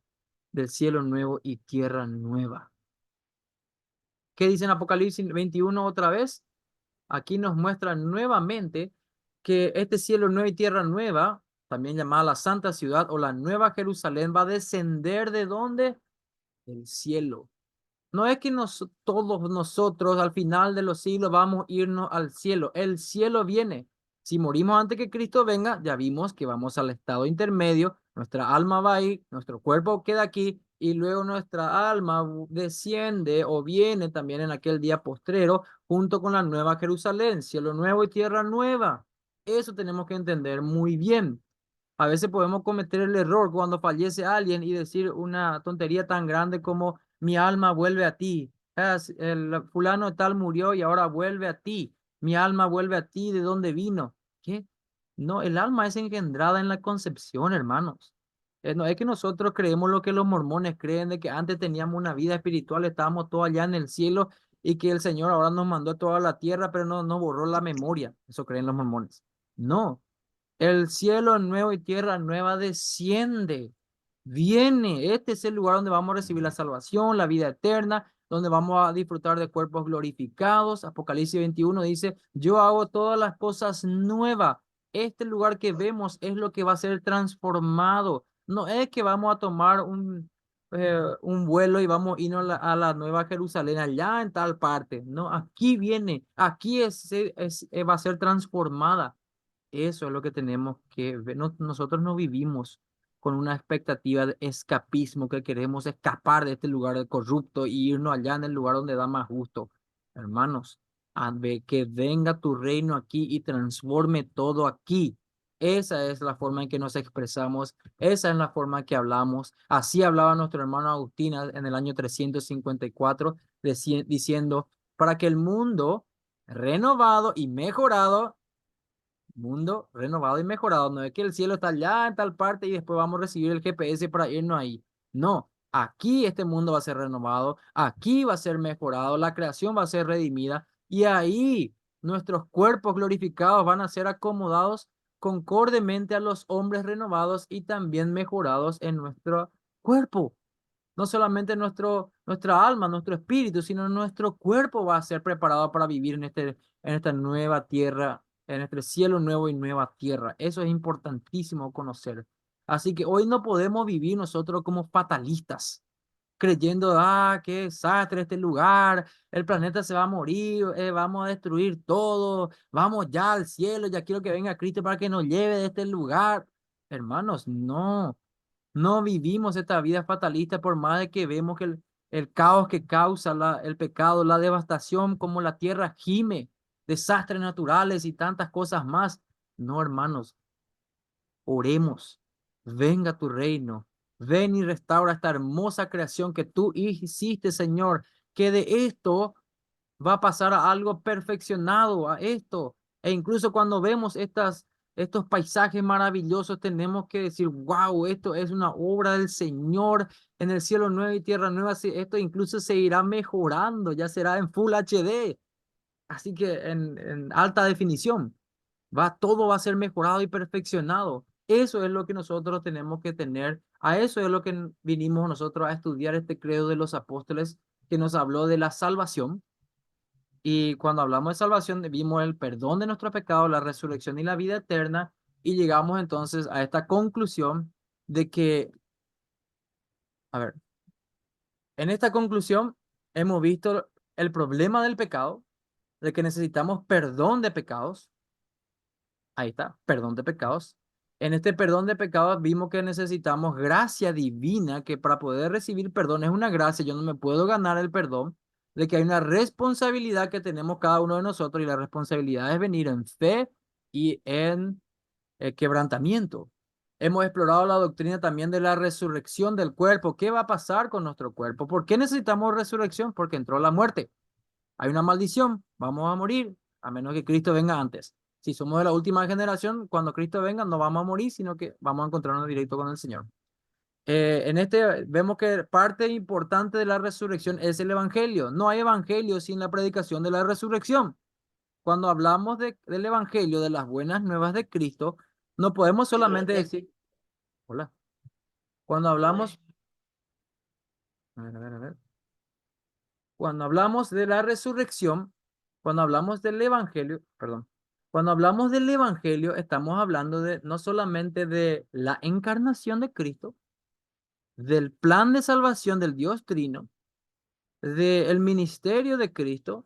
del cielo nuevo y tierra nueva. ¿Qué dice en Apocalipsis 21 otra vez? Aquí nos muestra nuevamente que este cielo nuevo y tierra nueva, también llamada la Santa Ciudad o la Nueva Jerusalén, va a descender ¿de dónde? Del cielo. No es que todos nosotros al final de los siglos vamos a irnos al cielo. El cielo viene. Si morimos antes que Cristo venga, ya vimos que vamos al estado intermedio. Nuestra alma va ahí, nuestro cuerpo queda aquí y luego nuestra alma desciende o viene también en aquel día postrero junto con la nueva Jerusalén, cielo nuevo y tierra nueva. Eso tenemos que entender muy bien. A veces podemos cometer el error cuando fallece alguien y decir una tontería tan grande como mi alma vuelve a ti. El fulano tal murió y ahora vuelve a ti. Mi alma vuelve a ti. ¿De dónde vino? ¿Qué? No, el alma es engendrada en la concepción, hermanos. No es que nosotros creemos lo que los mormones creen de que antes teníamos una vida espiritual, estábamos todos allá en el cielo y que el Señor ahora nos mandó a toda la tierra, pero no nos borró la memoria. Eso creen los mormones. No, el cielo nuevo y tierra nueva desciende, viene. Este es el lugar donde vamos a recibir la salvación, la vida eterna, donde vamos a disfrutar de cuerpos glorificados. Apocalipsis 21 dice, yo hago todas las cosas nuevas. Este lugar que vemos es lo que va a ser transformado. No es que vamos a tomar un vuelo y vamos a irnos a la Nueva Jerusalén, allá en tal parte. No, aquí viene, aquí va a ser transformada. Eso es lo que tenemos que ver. Nosotros no vivimos con una expectativa de escapismo, que queremos escapar de este lugar corrupto y irnos allá en el lugar donde da más gusto. Hermanos, que venga tu reino aquí y transforme todo aquí. Esa es la forma en que nos expresamos, esa es la forma en que hablamos. Así hablaba nuestro hermano Agustina en el año 354, diciendo, para que el mundo renovado y mejorado, mundo renovado y mejorado. No es que el cielo está allá en tal parte y después vamos a recibir el GPS para irnos ahí. No, aquí este mundo va a ser renovado, aquí va a ser mejorado, la creación va a ser redimida y ahí nuestros cuerpos glorificados van a ser acomodados concordemente a los hombres renovados y también mejorados en nuestro cuerpo. No solamente nuestra alma, nuestro espíritu, sino nuestro cuerpo va a ser preparado para vivir en esta nueva tierra, en este cielo nuevo y nueva tierra. Eso es importantísimo conocer. Así que hoy no podemos vivir nosotros como fatalistas, creyendo, qué desastre este lugar, el planeta se va a morir, vamos a destruir todo, vamos ya al cielo, ya quiero que venga Cristo para que nos lleve de este lugar. Hermanos, no. No vivimos esta vida fatalista por más de que vemos que el caos que causa el pecado, la devastación, como la tierra gime, desastres naturales y tantas cosas más. No, hermanos, oremos. Venga tu reino. Ven y restaura esta hermosa creación que tú hiciste, Señor. Que de esto va a pasar a algo perfeccionado, a esto. E incluso cuando vemos estos paisajes maravillosos, tenemos que decir, wow, esto es una obra del Señor en el cielo nuevo y tierra nueva. Esto incluso se irá mejorando, ya será en Full HD, así que en alta definición. Todo va a ser mejorado y perfeccionado. Eso es lo que nosotros tenemos que tener. A eso es lo que vinimos nosotros a estudiar este credo de los apóstoles que nos habló de la salvación. Y cuando hablamos de salvación, vimos el perdón de nuestros pecados, la resurrección y la vida eterna, y llegamos entonces a esta conclusión de que, a ver, en esta conclusión hemos visto el problema del pecado, de que necesitamos perdón de pecados. Ahí está, perdón de pecados. En este perdón de pecados vimos que necesitamos gracia divina, que para poder recibir perdón es una gracia, yo no me puedo ganar el perdón, de que hay una responsabilidad que tenemos cada uno de nosotros y la responsabilidad es venir en fe y en quebrantamiento. Hemos explorado la doctrina también de la resurrección del cuerpo. ¿Qué va a pasar con nuestro cuerpo? ¿Por qué necesitamos resurrección? Porque entró la muerte. Hay una maldición, vamos a morir, a menos que Cristo venga antes. Si somos de la última generación, cuando Cristo venga no vamos a morir, sino que vamos a encontrarnos directo con el Señor. En este vemos que parte importante de la resurrección es el Evangelio. No hay Evangelio sin la predicación de la resurrección. Cuando hablamos del Evangelio, de las buenas nuevas de Cristo, no podemos solamente decir, hola, cuando hablamos, a ver. Cuando hablamos de la resurrección, cuando hablamos del evangelio, perdón, cuando hablamos del evangelio, estamos hablando de no solamente de la encarnación de Cristo, del plan de salvación del Dios Trino, del ministerio de Cristo,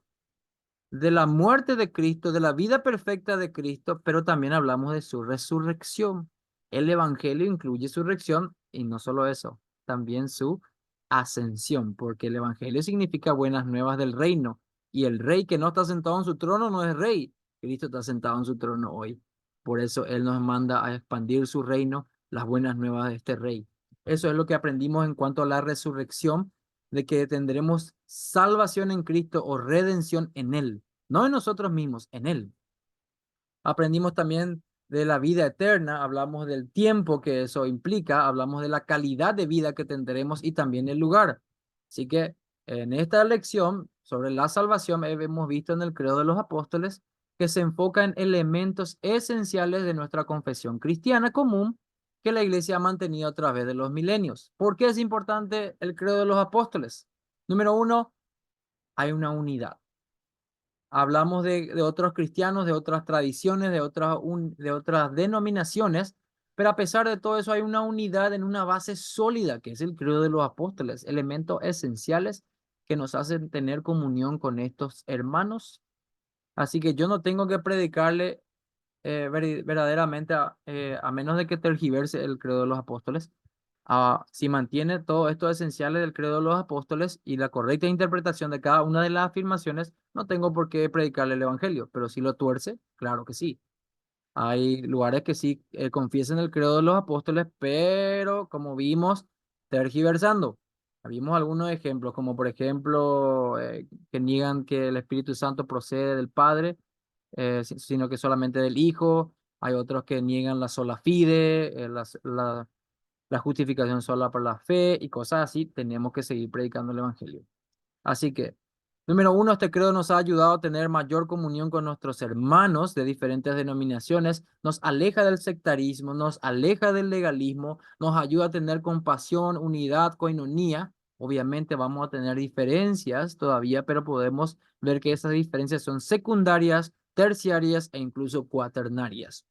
de la muerte de Cristo, de la vida perfecta de Cristo, pero también hablamos de su resurrección. El evangelio incluye su resurrección y no solo eso, también su ascensión, porque el evangelio significa buenas nuevas del reino y el rey que no está sentado en su trono no es rey. Cristo está sentado en su trono hoy. Por eso Él nos manda a expandir su reino, las buenas nuevas de este rey. Eso es lo que aprendimos en cuanto a la resurrección, de que tendremos salvación en Cristo o redención en Él, no en nosotros mismos, en Él. Aprendimos también de la vida eterna, hablamos del tiempo que eso implica, hablamos de la calidad de vida que tendremos y también el lugar. Así que En esta lección sobre la salvación hemos visto en el Credo de los Apóstoles que se enfoca en elementos esenciales de nuestra confesión cristiana común que la Iglesia ha mantenido a través de los milenios. ¿Por qué es importante el Credo de los Apóstoles? Número uno, hay una unidad. Hablamos de otros cristianos, de otras tradiciones, de otras denominaciones, pero a pesar de todo eso hay una unidad en una base sólida, que es el credo de los apóstoles, elementos esenciales que nos hacen tener comunión con estos hermanos. Así que yo no tengo que predicarle verdaderamente, a menos de que tergiverse el credo de los apóstoles. Si mantiene todos estos esenciales del credo de los apóstoles y la correcta interpretación de cada una de las afirmaciones, no tengo por qué predicarle el evangelio, pero si lo tuerce, claro que sí. Hay lugares que sí confiesan el credo de los apóstoles, pero como vimos, tergiversando. Vimos algunos ejemplos, como por ejemplo, que niegan que el Espíritu Santo procede del Padre, sino que solamente del Hijo. Hay otros que niegan la sola fide, la justificación sola por la fe y cosas así. Tenemos que seguir predicando el Evangelio. Así que, número uno, este credo nos ha ayudado a tener mayor comunión con nuestros hermanos de diferentes denominaciones, nos aleja del sectarismo, nos aleja del legalismo, nos ayuda a tener compasión, unidad, coinonía. Obviamente vamos a tener diferencias todavía, pero podemos ver que esas diferencias son secundarias, terciarias e incluso cuaternarias.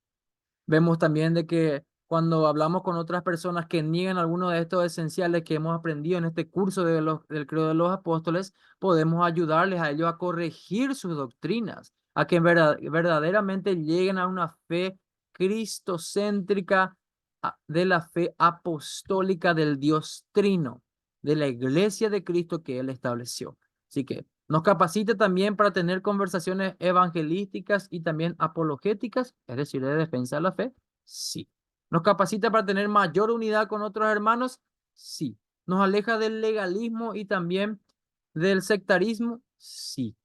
Vemos también de que cuando hablamos con otras personas que niegan algunos de estos esenciales que hemos aprendido en este curso del Credo de los Apóstoles, podemos ayudarles a ellos a corregir sus doctrinas, a que verdaderamente lleguen a una fe cristocéntrica, de la fe apostólica del Dios Trino, de la iglesia de Cristo que Él estableció. Así que nos capacita también para tener conversaciones evangelísticas y también apologéticas, es decir, de defensa de la fe. Sí. Nos capacita para tener mayor unidad con otros hermanos. Sí. Nos aleja del legalismo y también del sectarismo. Sí.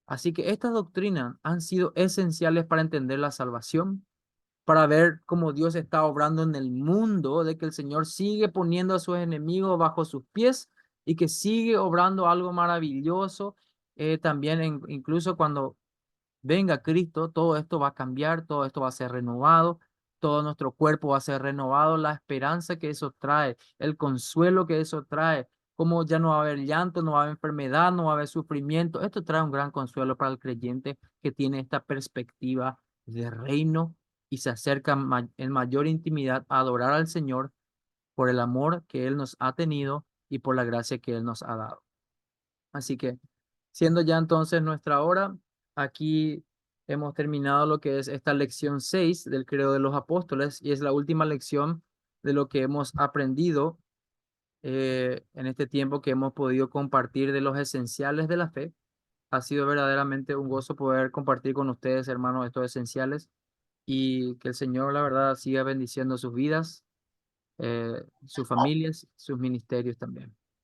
Así que estas doctrinas han sido esenciales para entender la salvación, para ver cómo Dios está obrando en el mundo, de que el Señor sigue poniendo a sus enemigos bajo sus pies y que sigue obrando algo maravilloso. También incluso cuando venga Cristo, todo esto va a cambiar, todo esto va a ser renovado, todo nuestro cuerpo va a ser renovado, la esperanza que eso trae, el consuelo que eso trae, como ya no va a haber llanto, no va a haber enfermedad, no va a haber sufrimiento. Esto trae un gran consuelo para el creyente que tiene esta perspectiva de reino y se acerca en mayor intimidad a adorar al Señor por el amor que Él nos ha tenido y por la gracia que Él nos ha dado. Así que, siendo ya entonces nuestra hora, aquí hemos terminado lo que es esta lección 6 del Credo de los Apóstoles y es la última lección de lo que hemos aprendido en este tiempo que hemos podido compartir de los esenciales de la fe. Ha sido verdaderamente un gozo poder compartir con ustedes, hermanos, estos esenciales y que el Señor, la verdad, siga bendiciendo sus vidas, sus familias, sus ministerios también.